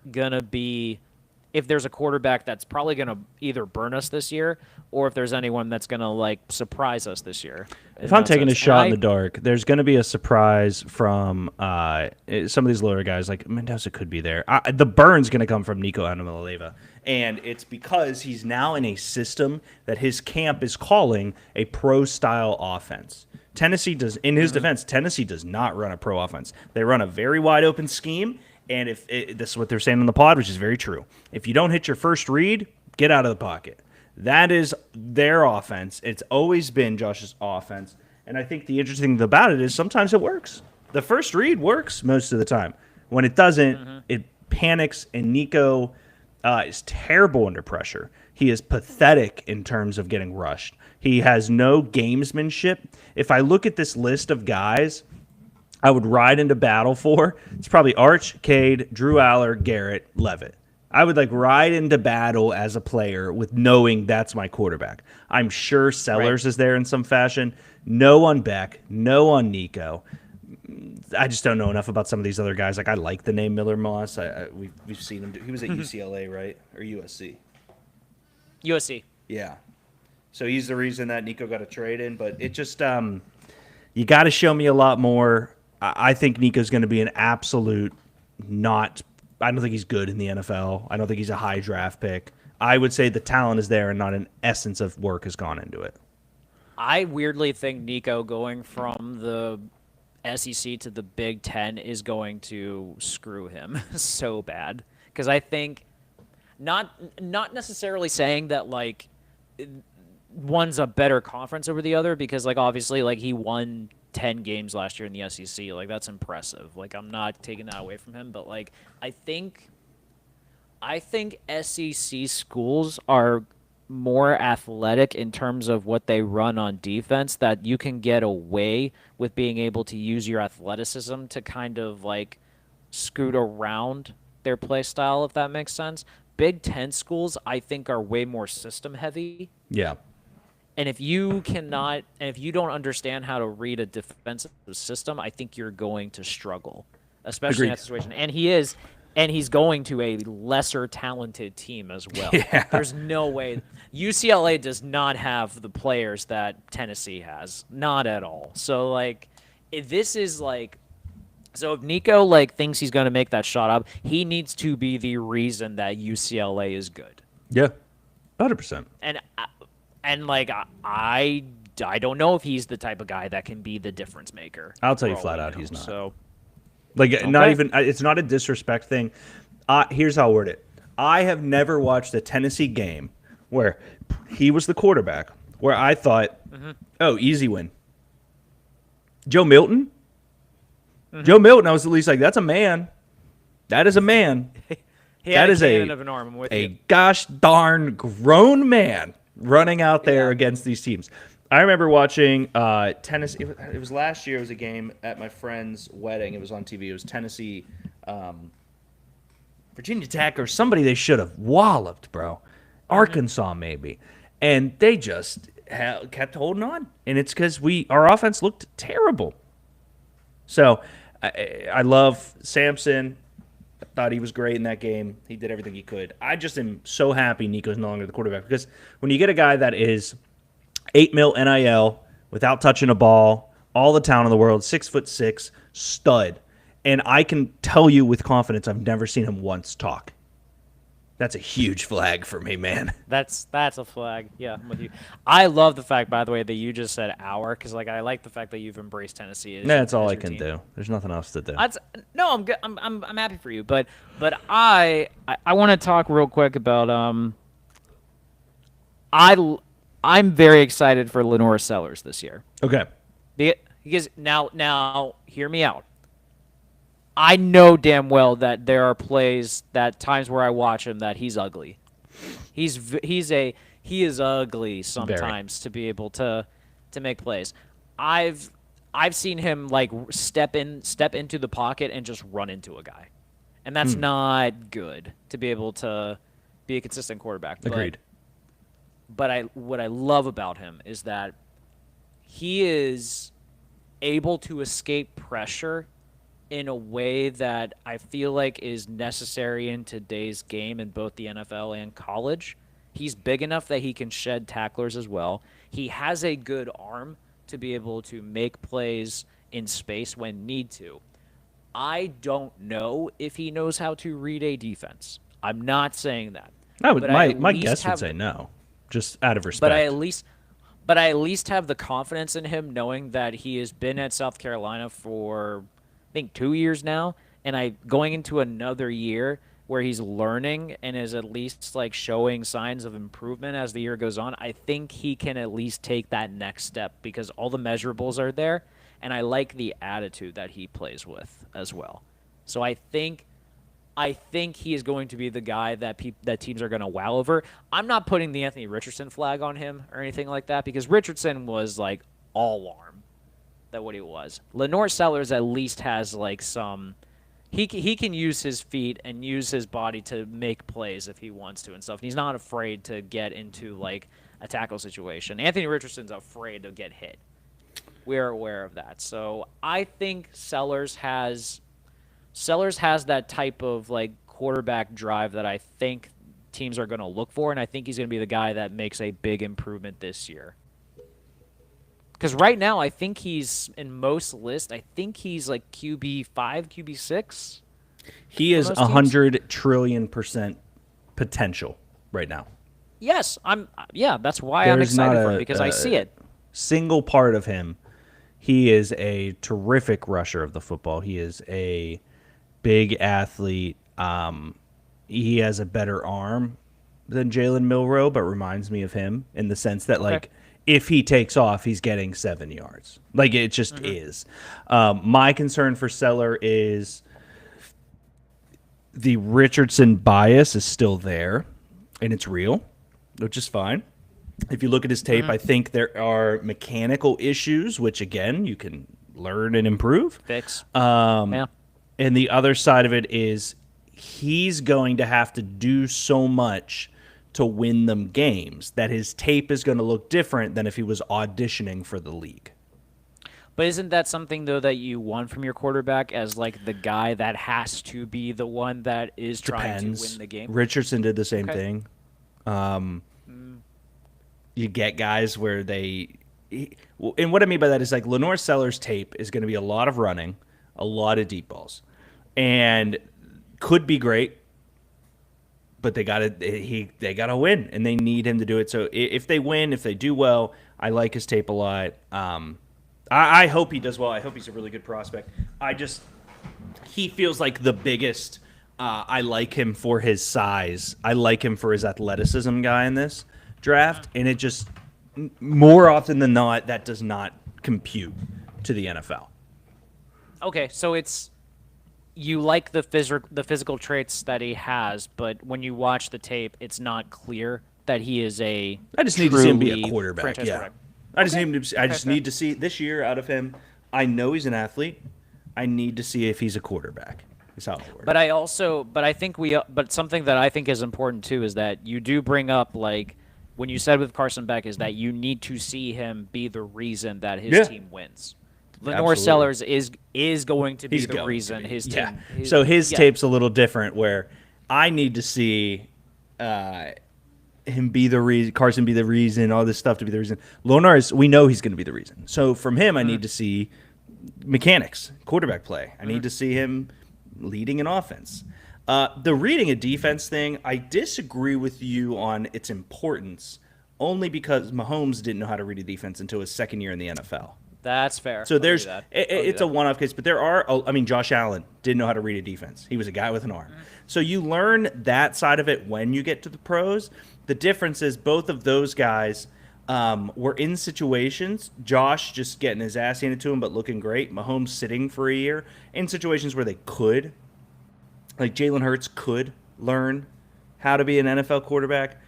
a quarterback that's probably going to either burn us this year or if there's anyone that's going to like surprise us this year. If I'm taking a shot in the dark, there's going to be a surprise from some of these lower guys. Like Mendoza could be there. The burn's going to come from Nico Animaleva. And it's because he's now in a system that his camp is calling a pro-style offense. Tennessee does, in his defense, Tennessee does not run a pro offense. They run a very wide open scheme. And this is what they're saying on the pod, which is very true. If you don't hit your first read, get out of the pocket. That is their offense. It's always been Josh's offense. And I think the interesting thing about it is sometimes it works. The first read works most of the time. When it doesn't, it panics, and Nico is terrible under pressure. He is pathetic in terms of getting rushed. He has no gamesmanship. If I look at this list of guys I would ride into battle for, it's probably Arch, Cade, Drew Aller, Garrett, Levitt. I would like ride into battle as a player with knowing that's my quarterback. I'm sure Sellers is there in some fashion. No on Beck, no on Nico. I just don't know enough about some of these other guys. Like, I like the name Miller Moss. We've seen him. He was at UCLA, right? Or USC? USC. Yeah. So he's the reason that Nico got a trade in. But it just you got to show me a lot more. I think Nico's going to be an absolute not – I don't think he's good in the NFL. I don't think he's a high draft pick. I would say the talent is there and not an essence of work has gone into it. I weirdly think Nico going from the SEC to the Big Ten is going to screw him so bad. Because I think not necessarily saying that, like, one's a better conference over the other because, like, obviously, like, he won – 10 games last year in the SEC. Like, that's impressive. Like, I'm not taking that away from him, but like I think SEC schools are more athletic in terms of what they run on defense, that you can get away with being able to use your athleticism to kind of like scoot around their play style, if that makes sense. Big Ten schools, I think, are way more system heavy. Yeah. And if you cannot, and if you don't understand how to read a defensive system, I think you're going to struggle, especially in Agreed. that situation. And he's going to a lesser talented team as well. Yeah. There's no way UCLA does not have the players that Tennessee has, not at all. So like, this is like, so if Nico like thinks he's going to make that shot up, he needs to be the reason that UCLA is good. Yeah. 100%. And like I don't know if he's the type of guy that can be the difference maker. I'll tell you for all flat we out know. he's not. So Like, not Okay. even, it's not a disrespect thing. Here's how I'll word it. I have never watched a Tennessee game where he was the quarterback, where I thought, oh, easy win. Joe Milton? Joe Milton, I was at least like, that's a man. That is a man. he had That a is cannon of an arm. I'm with a you. gosh darn grown man running out there against these teams. I remember watching Tennessee. It was last year. It was a game at my friend's wedding. It was on TV. It was Tennessee, Virginia Tech, or somebody they should have walloped, bro. Arkansas maybe, and they just kept holding on. And it's because our offense looked terrible. So I love Sampson. I thought he was great in that game. He did everything he could. I just am so happy Nico's no longer the quarterback, because when you get a guy that is $8 million NIL without touching a ball, all the talent in the world, 6'6", stud, and I can tell you with confidence I've never seen him once talk. That's a huge flag for me, man. That's a flag. Yeah, I'm with you. I love the fact, by the way, that you just said our, because like I like the fact that you've embraced Tennessee. That's all as I your can team. do. There's nothing else to do. No, I'm good. I'm happy for you, but I want to talk real quick about I'm very excited for Lenore Sellers this year. Okay. Because now hear me out. I know damn well that there are plays that times where I watch him that he's ugly. He is ugly sometimes to be able to make plays. I've seen him like step into the pocket and just run into a guy. And that's not good to be able to be a consistent quarterback. Agreed. But what I love about him is that he is able to escape pressure in a way that I feel like is necessary in today's game in both the NFL and college. He's big enough that he can shed tacklers as well. He has a good arm to be able to make plays in space when need to. I don't know if he knows how to read a defense. I'm not saying that. My guess would say no, just out of respect. But I at least have the confidence in him knowing that he has been at South Carolina for I think 2 years now, and going into another year where he's learning and is at least like showing signs of improvement as the year goes on. I think he can at least take that next step because all the measurables are there, and I like the attitude that he plays with as well. So I think he is going to be the guy that teams are going to wow over. I'm not putting the Anthony Richardson flag on him or anything like that because Richardson was like all arm. That what he was. Lenore Sellers at least has like some. He can use his feet and use his body to make plays if he wants to and stuff. And he's not afraid to get into like a tackle situation. Anthony Richardson's afraid to get hit. We're aware of that. So I think Sellers has that type of like quarterback drive that I think teams are going to look for, and I think he's going to be the guy that makes a big improvement this year. Because right now, I think he's in most lists. I think he's like QB5, QB6. He is 100 trillion% potential right now. Yes, that's why I'm excited for him because I see it. Single part of him. He is a terrific rusher of the football. He is a big athlete. He has a better arm than Jalen Milroe, but reminds me of him in the sense that like. If he takes off, he's getting 7 yards. Like, it just is. My concern for Seller is the Richardson bias is still there, and it's real, which is fine. If you look at his tape, I think there are mechanical issues, which, again, you can learn and improve. Fix. And the other side of it is he's going to have to do so much to win them games that his tape is going to look different than if he was auditioning for the league. But isn't that something though that you want from your quarterback as like the guy that has to be the one that is trying to win the game? Richardson did the same thing. You get guys where and what I mean by that is like Lenore Sellers' tape is going to be a lot of running, a lot of deep balls, and could be great, but they gotta win, and they need him to do it. So if they win, if they do well, I like his tape a lot. I hope he does well. I hope he's a really good prospect. He feels like the biggest. I like him for his size. I like him for his athleticism guy in this draft, and it just more often than not that does not compute to the NFL. Okay, so you like the physical traits that he has, but when you watch the tape, it's not clear that he is a. I just need to see him be a quarterback. Yeah. Quarterback. I just need to see this year out of him. I know he's an athlete. I need to see if he's a quarterback. Is how it works. But something that I think is important too is that you do bring up like when you said with Carson Beck is that you need to see him be the reason that his team wins. Lenore Sellers is going to be the reason his team. So his tape's a little different where I need to see him be the reason, Carson be the reason, all this stuff to be the reason. Lonars, we know he's going to be the reason. So from him, I need to see mechanics, quarterback play. I need to see him leading an offense. The reading a defense thing, I disagree with you on its importance only because Mahomes didn't know how to read a defense until his second year in the NFL. That's fair. So it's a one-off case, but there are. I mean, Josh Allen didn't know how to read a defense. He was a guy with an arm. So you learn that side of it when you get to the pros. The difference is both of those guys were in situations. Josh just getting his ass handed to him, but looking great. Mahomes sitting for a year in situations where they could, like Jalen Hurts could learn how to be an NFL quarterback.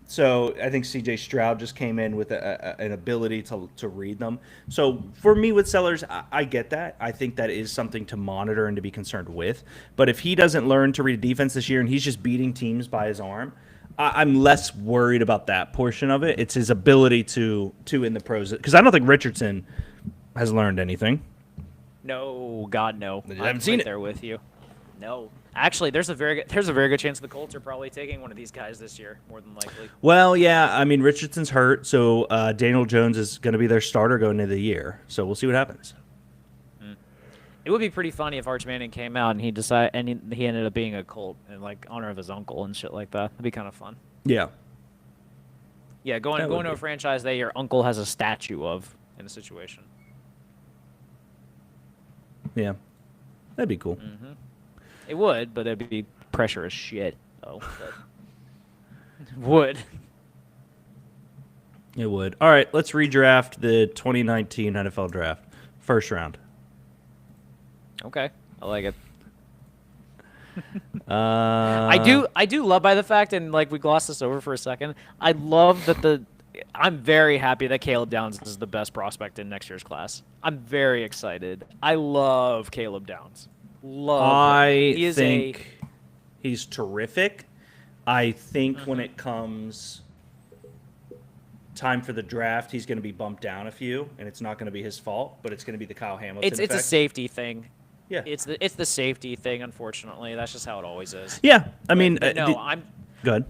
So I think C.J. Stroud just came in with an ability to read them. So for me with Sellers, I get that. I think that is something to monitor and to be concerned with. But if he doesn't learn to read a defense this year and he's just beating teams by his arm, I'm less worried about that portion of it. It's his ability to in the pros. Because I don't think Richardson has learned anything. No, God, no. I haven't seen it there with you. No. Actually, there's a very good chance the Colts are probably taking one of these guys this year, more than likely. Well, yeah, I mean Richardson's hurt, so Daniel Jones is going to be their starter going into the year. So we'll see what happens. It would be pretty funny if Arch Manning came out and he ended up being a Colt in like honor of his uncle and shit like that. That'd be kind of fun. Yeah. Yeah, going to a franchise that your uncle has a statue of in a situation. Yeah, that'd be cool. Mm-hmm. It would, but it'd be pressure as shit. Oh, would. It would. All right, let's redraft the 2019 NFL Draft. First round. Okay, I like it. I do love by the fact, and like we glossed this over for a second. I love that I'm very happy that Caleb Downs is the best prospect in next year's class. I'm very excited. I love Caleb Downs. I think he's terrific. I think when it comes time for the draft, he's going to be bumped down a few, and it's not going to be his fault, but it's going to be the Kyle Hamilton effect. It's a safety thing. Yeah, it's the safety thing. Unfortunately, that's just how it always is. Yeah, I mean, I'm good.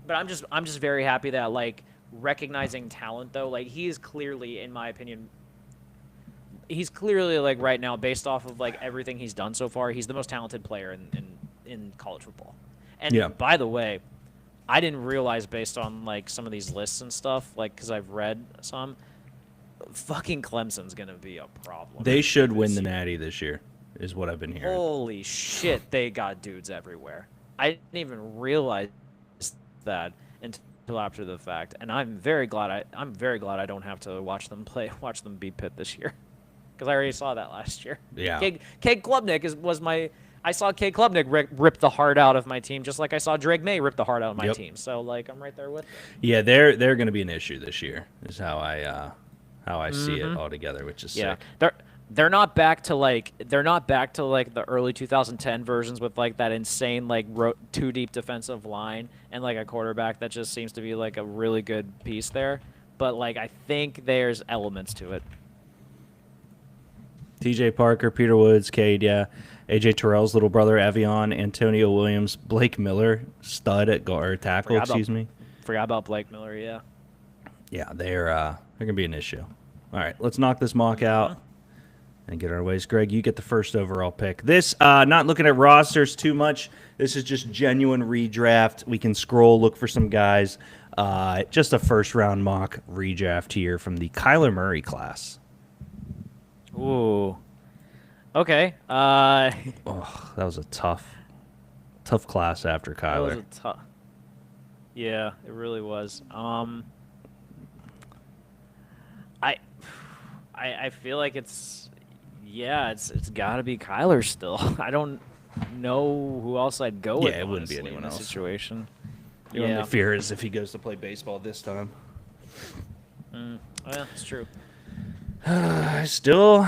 But I'm just very happy that like recognizing talent though, like he is clearly, in my opinion, he's clearly like right now based off of like everything he's done so far, he's the most talented player in college football. And by the way, I didn't realize based on like some of these lists and stuff, like because I've read some. Fucking Clemson's gonna be a problem. They should win the Natty this year, is what I've been hearing. Holy shit, they got dudes everywhere. I didn't even realize that until after the fact, and I'm very glad I don't have to watch them beat Pitt this year, because I already saw that last year. Yeah. Cade Klubnik was my. I saw Cade Klubnik rip the heart out of my team, just like I saw Drake May rip the heart out of my team. So like I'm right there with them. Yeah, they're going to be an issue this year. Is how I see it all together, which is sick. they're not back to like the early 2010 versions with like that insane like two deep defensive line and like a quarterback that just seems to be like a really good piece there. But like I think there's elements to it. T.J. Parker, Peter Woods, Cade, yeah. A.J. Terrell's little brother, Evian, Antonio Williams, Blake Miller, stud at guard tackle, excuse me. Forgot about Blake Miller, yeah. Yeah, they're going to be an issue. All right, let's knock this mock out and get our ways. Greg, you get the first overall pick. This, not looking at rosters too much. This is just genuine redraft. We can scroll, look for some guys. Just a first-round mock redraft here from the Kyler Murray class. Ooh. Okay. Oh, that was a tough class after That Kyler. was a tough. Yeah, it really was. I feel like it's got to be Kyler still. I don't know who else I'd go with. Yeah, it wouldn't be honestly, anyone in this else. situation. The only fear is if he goes to play baseball this time. Yeah, it's true. Still,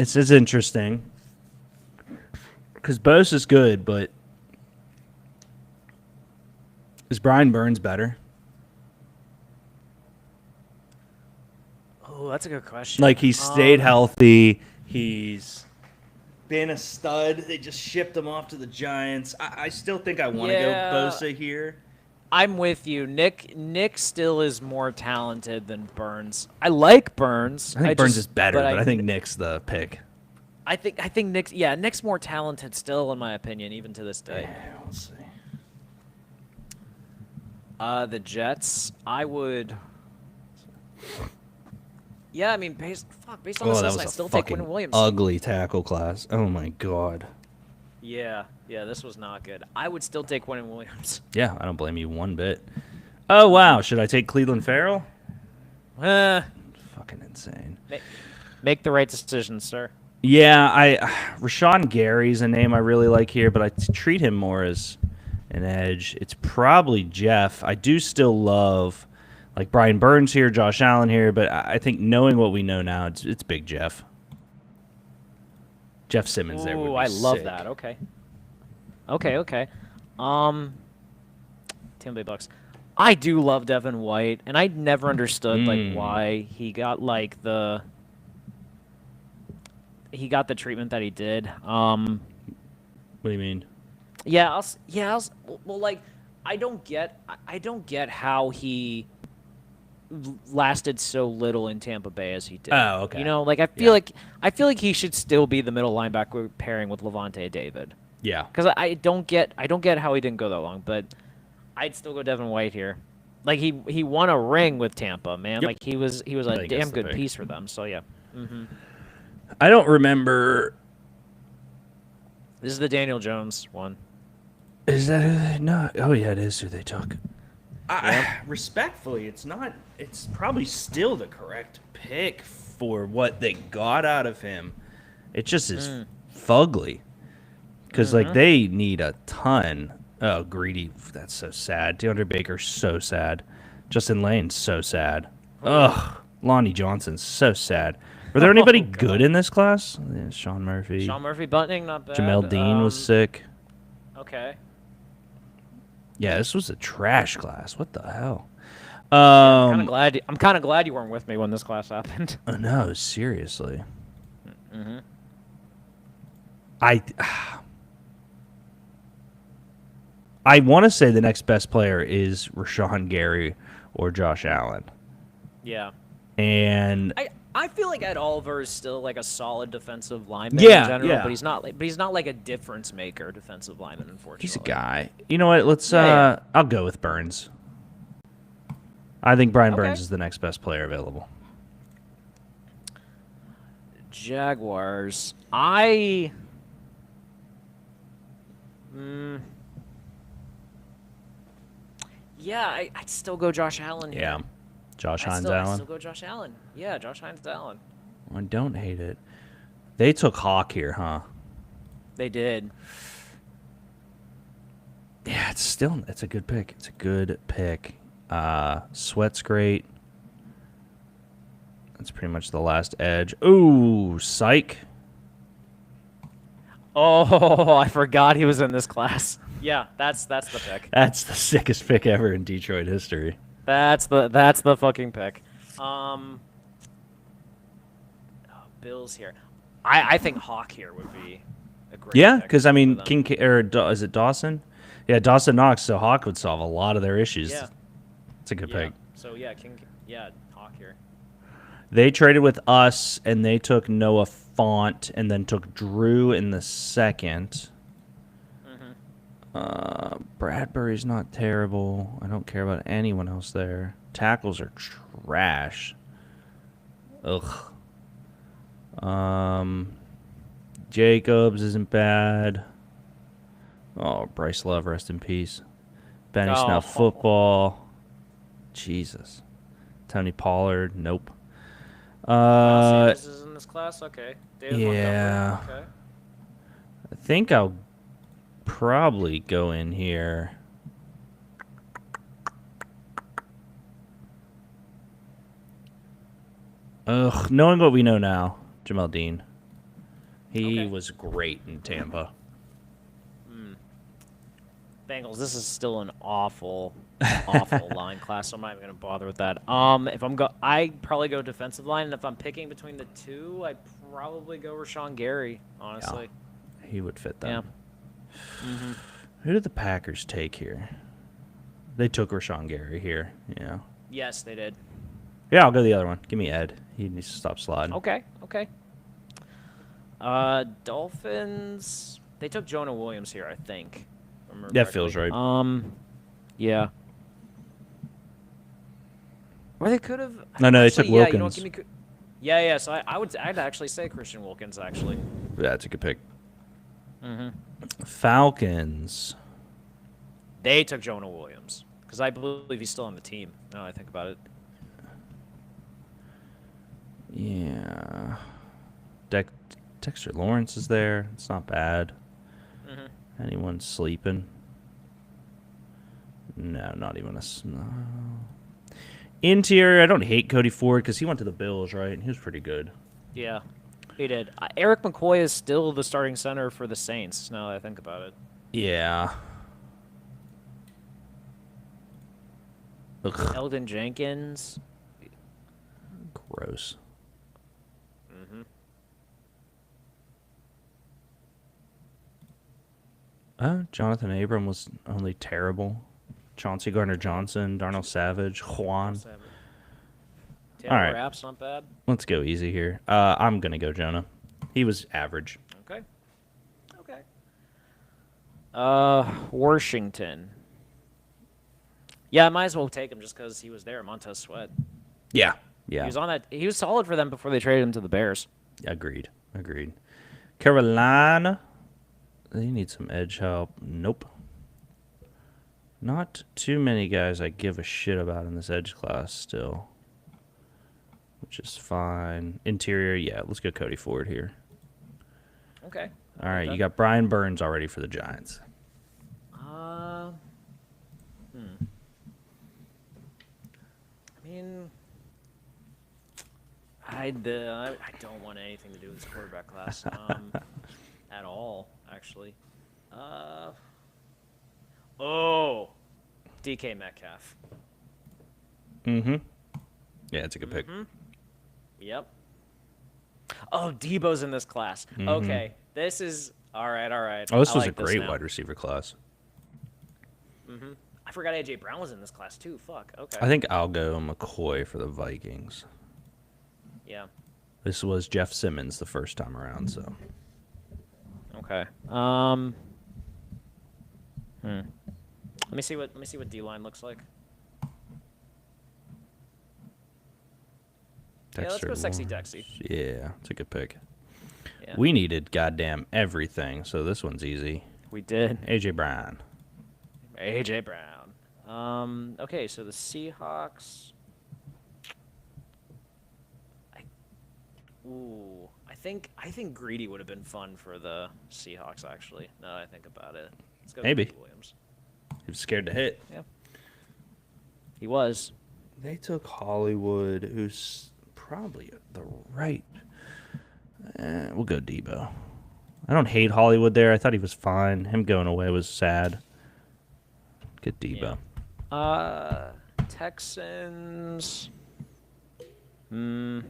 it's interesting because Bose is good, but is Brian Burns better? Oh, that's a good question. Like, he stayed healthy. He's been a stud. They just shipped him off to the Giants. I still think I want to go Bosa here. I'm with you. Nick still is more talented than Burns. I like Burns. I think Burns is better, but I think Nick's the pick. I think Nick's more talented still, in my opinion, even to this day. Yeah, we'll see. The Jets, I would. Yeah, I mean, based on this list, I still take Quinnen Williams. Ugly tackle class. Oh my god. Yeah, this was not good. I would still take Quinnen Williams. Yeah, I don't blame you one bit. Oh wow, should I take Cleveland Farrell? Fucking insane. Make the right decision, sir. Yeah, Rashawn Gary's a name I really like here, but I treat him more as an edge. It's probably Jeff. I do still love like Brian Burns here, Josh Allen here, but I think knowing what we know now, it's Big Jeff. Jeff Simmons there would be I love sick. that. Okay. Tampa Bay Bucks. I do love Devin White, and I never understood like why he got like the treatment that he did. What do you mean? Well, like I don't get how he lasted so little in Tampa Bay as he did. Oh, okay. You know, like I feel like he should still be the middle linebacker pairing with Levante David. Yeah. Because I don't get how he didn't go that long, but I'd still go Devin White here. Like he won a ring with Tampa, man. Yep. Like he was a damn good piece for them. So yeah. I don't remember. This is the Daniel Jones one. Is that who they no? Oh yeah, it is who they took. Respectfully, it's not. It's probably still the correct pick for what they got out of him. It just is fugly because like they need a ton. Oh, Greedy, that's so sad. DeAndre Baker's so sad. Justin Lane's so sad. Ugh, Lonnie Johnson's so sad. Were there anybody good in this class? Yeah, Sean Murphy. Sean Murphy Bunting, not bad. Jamel Dean was sick. Okay. Yeah, this was a trash class. What the hell? I'm kind of glad you weren't with me when this class happened. No, seriously. I want to say the next best player is Rashawn Gary or Josh Allen. Yeah. And I feel like Ed Oliver is still like a solid defensive lineman Yeah, in general, yeah. but he's not like a difference maker defensive lineman, unfortunately. he's a guy. You know what? Let's. I'll go with Burns. I think Brian Burns is the next best player available. Jaguars. I'd still go Josh Allen here. Yeah. Josh Hines I'd Allen. still go Josh Allen. Yeah, Josh Hines Allen. I don't hate it. They took Hawk here, huh? They did. Yeah, it's a good pick. It's a good pick. Sweat's great. That's pretty much the last edge. Ooh, psych. Oh, I forgot he was in this class. Yeah, that's the pick. That's the sickest pick ever in Detroit history. That's the fucking pick. Bills here. I think Hawk here would be a great Yeah, pick because I for mean, them. is it Dawson? Yeah, Dawson Knox. So Hawk would solve a lot of their issues. Yeah. It's a good Yeah. pick. So yeah, Hawk here. They traded with us, and they took Noah Font, and then took Drew in the second. Bradbury's not terrible. I don't care about anyone else there. Tackles are trash. Ugh. Jacobs isn't bad. Oh, Bryce Love, rest in peace. Benny Snell, football. Jesus. Tony Pollard, nope. Miles Sanders is in this class. Okay. David Yeah. Montgomery. Okay. I think I'll probably go in here. Ugh, knowing what we know now, Jamel Dean. He was great in Tampa. Bengals. This is still an awful line class, so I'm not even gonna bother with that. I'd probably go defensive line, and if I'm picking between the two, I'd probably go Rashawn Gary. Honestly, He would fit that. yeah. Who did the Packers take here? They took Rashawn Gary here. Yeah. Yes, they did. Yeah, I'll go the other one. Give me Ed. He needs to stop sliding. Okay. Dolphins. They took Jonah Williams here, I think. That feels right. Yeah. Or they could have. No, they took Yeah, you know Wilkins. what, yeah. So I'd actually say Christian Wilkins actually. Yeah, that's a good pick. Falcons. They took Jonah Williams because I believe he's still on the team. Now that I think about it. Yeah. Dexter Lawrence is there. It's not bad. Anyone sleeping? No, not even a. Interior, I don't hate Cody Ford because he went to the Bills, right? He was pretty good. Yeah, he did. Eric McCoy is still the starting center for the Saints. Now that I think about it. Yeah. Ugh, Eldon Jenkins. gross. Jonathan Abram was only terrible. Chauncey Gardner-Johnson, Darnell Savage, Juan. Taylor All right. Rapp's not bad. Let's go easy here. I'm going to go Jonah. He was average. Okay. Washington. Yeah, I might as well take him just because he was there. Montez Sweat. Yeah. He was on that. He was solid for them before they traded him to the Bears. Agreed. Carolina. They need some edge help. Nope. Not too many guys I give a shit about in this edge class still. Which is fine. Interior, yeah, let's go Cody Ford here. Okay. All right, you got Brian Burns already for the Giants. I mean, I don't want anything to do with this quarterback class at all, actually. DK Metcalf. Yeah, it's a good pick. Yep. Oh, Debo's in this class. Okay, this is all right. Oh, this I was like a great now. wide receiver class. I forgot AJ Brown was in this class too. Fuck. Okay. I think I'll go McCoy for the Vikings. Yeah. This was Jeff Simmons the first time around, so. Okay. Let me see what D line looks like. Yeah, let's go Sexy Dexy. Yeah, it's a good pick. Yeah. We needed goddamn everything, so this one's easy. We did. AJ Brown. AJ Brown. Okay, so the Seahawks. I think Greedy would have been fun for the Seahawks actually. Now that I think about it. Let's go Maybe. Greedy Williams. He was scared to hit. Yeah. He was. They took Hollywood, who's probably the right. We'll go Debo. I don't hate Hollywood there. I thought he was fine. Him going away was sad. Get Debo. Texans. Hmm.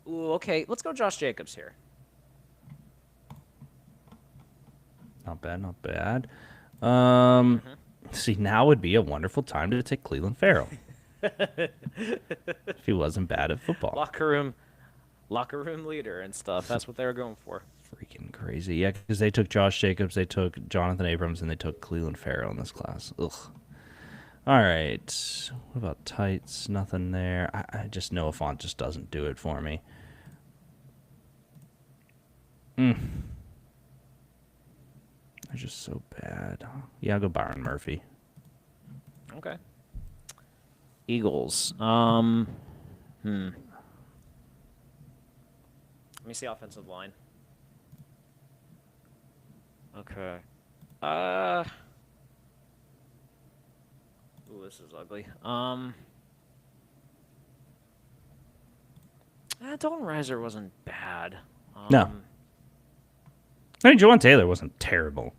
Ooh, okay. Let's go Josh Jacobs here. Not bad, not bad. See, now would be a wonderful time to take Cleveland Farrell. If he wasn't bad at football. Locker room leader and stuff. That's what they were going for. Freaking crazy. Yeah, because they took Josh Jacobs, they took Jonathan Abrams, and they took Cleveland Farrell in this class. Ugh. All right. What about tights? Nothing there. I just Noah Font just doesn't do it for me. They're just so bad. Yeah, I'll go Byron Murphy. Okay. Eagles. Let me see offensive line. Okay. Ooh, this is ugly. Dalton Reiser wasn't bad. No. I mean, Jawan Taylor wasn't terrible.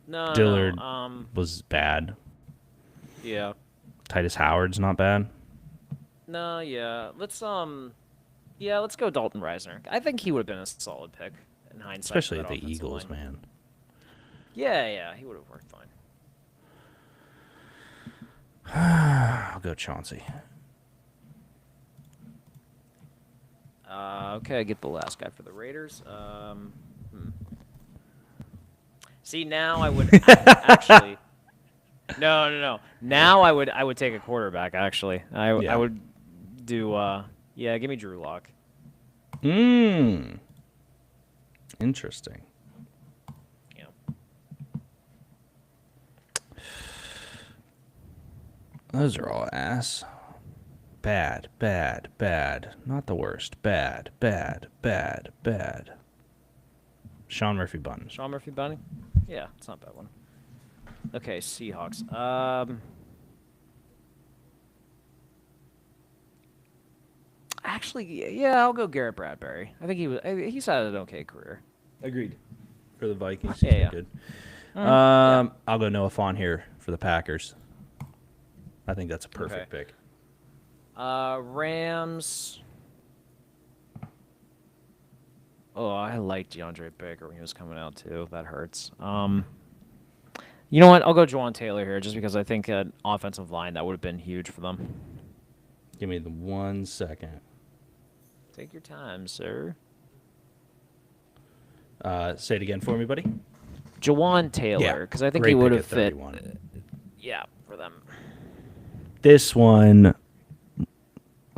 No. Dillard No, was bad. yeah. Titus Howard's not bad. No, yeah. Let's go Dalton Reisner. I think he would have been a solid pick in hindsight. Especially for at that the offensive Eagles, line. man. Yeah, he would have worked fine. I'll go Chauncey. Okay, get the last guy for the Raiders. See, now I would actually. No. Now I would take a quarterback. Actually, I would do. Give me Drew Lock. Interesting. Yeah. Those are all ass. Bad. Not the worst. Bad. Sean Murphy Bunting. Sean Murphy Bunting? Yeah, it's not a bad one. Okay, Seahawks. Actually, yeah, I'll go Garrett Bradbury. I think he's had an okay career. Agreed. For the Vikings, Yeah, he's yeah. good. Yeah. I'll go Noah Font here for the Packers. I think that's a perfect pick. Rams. Oh, I liked DeAndre Baker when he was coming out too. That hurts. You know what? I'll go Juwan Taylor here just because I think an offensive line that would have been huge for them. Give me the 1 second. Take your time, sir. Say it again for me, buddy. Juwan Taylor, because I think great he would pick have at fit. 31. Yeah, for them. This one.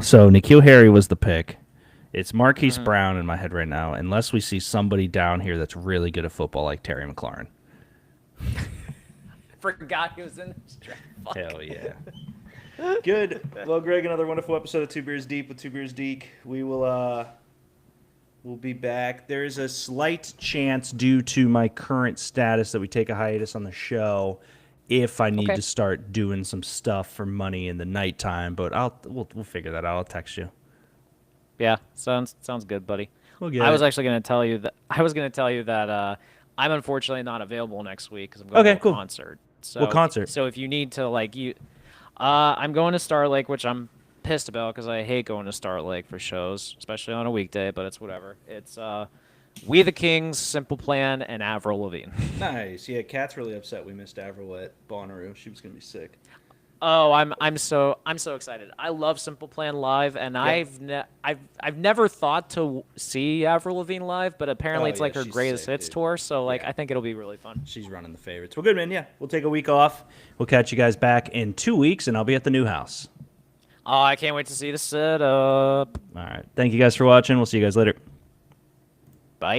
So N'Keal Harry was the pick. It's Marquise Brown in my head right now, unless we see somebody down here that's really good at football like Terry McLaurin. Forgot he was in this draft. Fuck. Hell yeah. Good. Well, Greg, another wonderful episode of Two Beers Deep with Two Beers Deep. We will we'll be back. There is a slight chance due to my current status that we take a hiatus on the show if I need to start doing some stuff for money in the nighttime, but we'll figure that out. I'll text you. Yeah, sounds good, buddy. We'll I was actually going to tell you that I'm unfortunately not available next week because I'm going to a concert. So, what concert? So if you need to I'm going to Star Lake, which I'm pissed about because I hate going to Star Lake for shows, especially on a weekday. But it's whatever. It's We the Kings, Simple Plan, and Avril Lavigne. Nice. Yeah, Kat's really upset we missed Avril at Bonnaroo. She was going to be sick. Oh, I'm so excited. I love Simple Plan live, and I've never thought to see Avril Lavigne live, but apparently it's like her greatest hits tour. So I think it'll be really fun. She's running the favorites. Well, good, man. Yeah, we'll take a week off. We'll catch you guys back in 2 weeks, and I'll be at the new house. Oh, I can't wait to see the setup. All right. Thank you guys for watching. We'll see you guys later. Bye.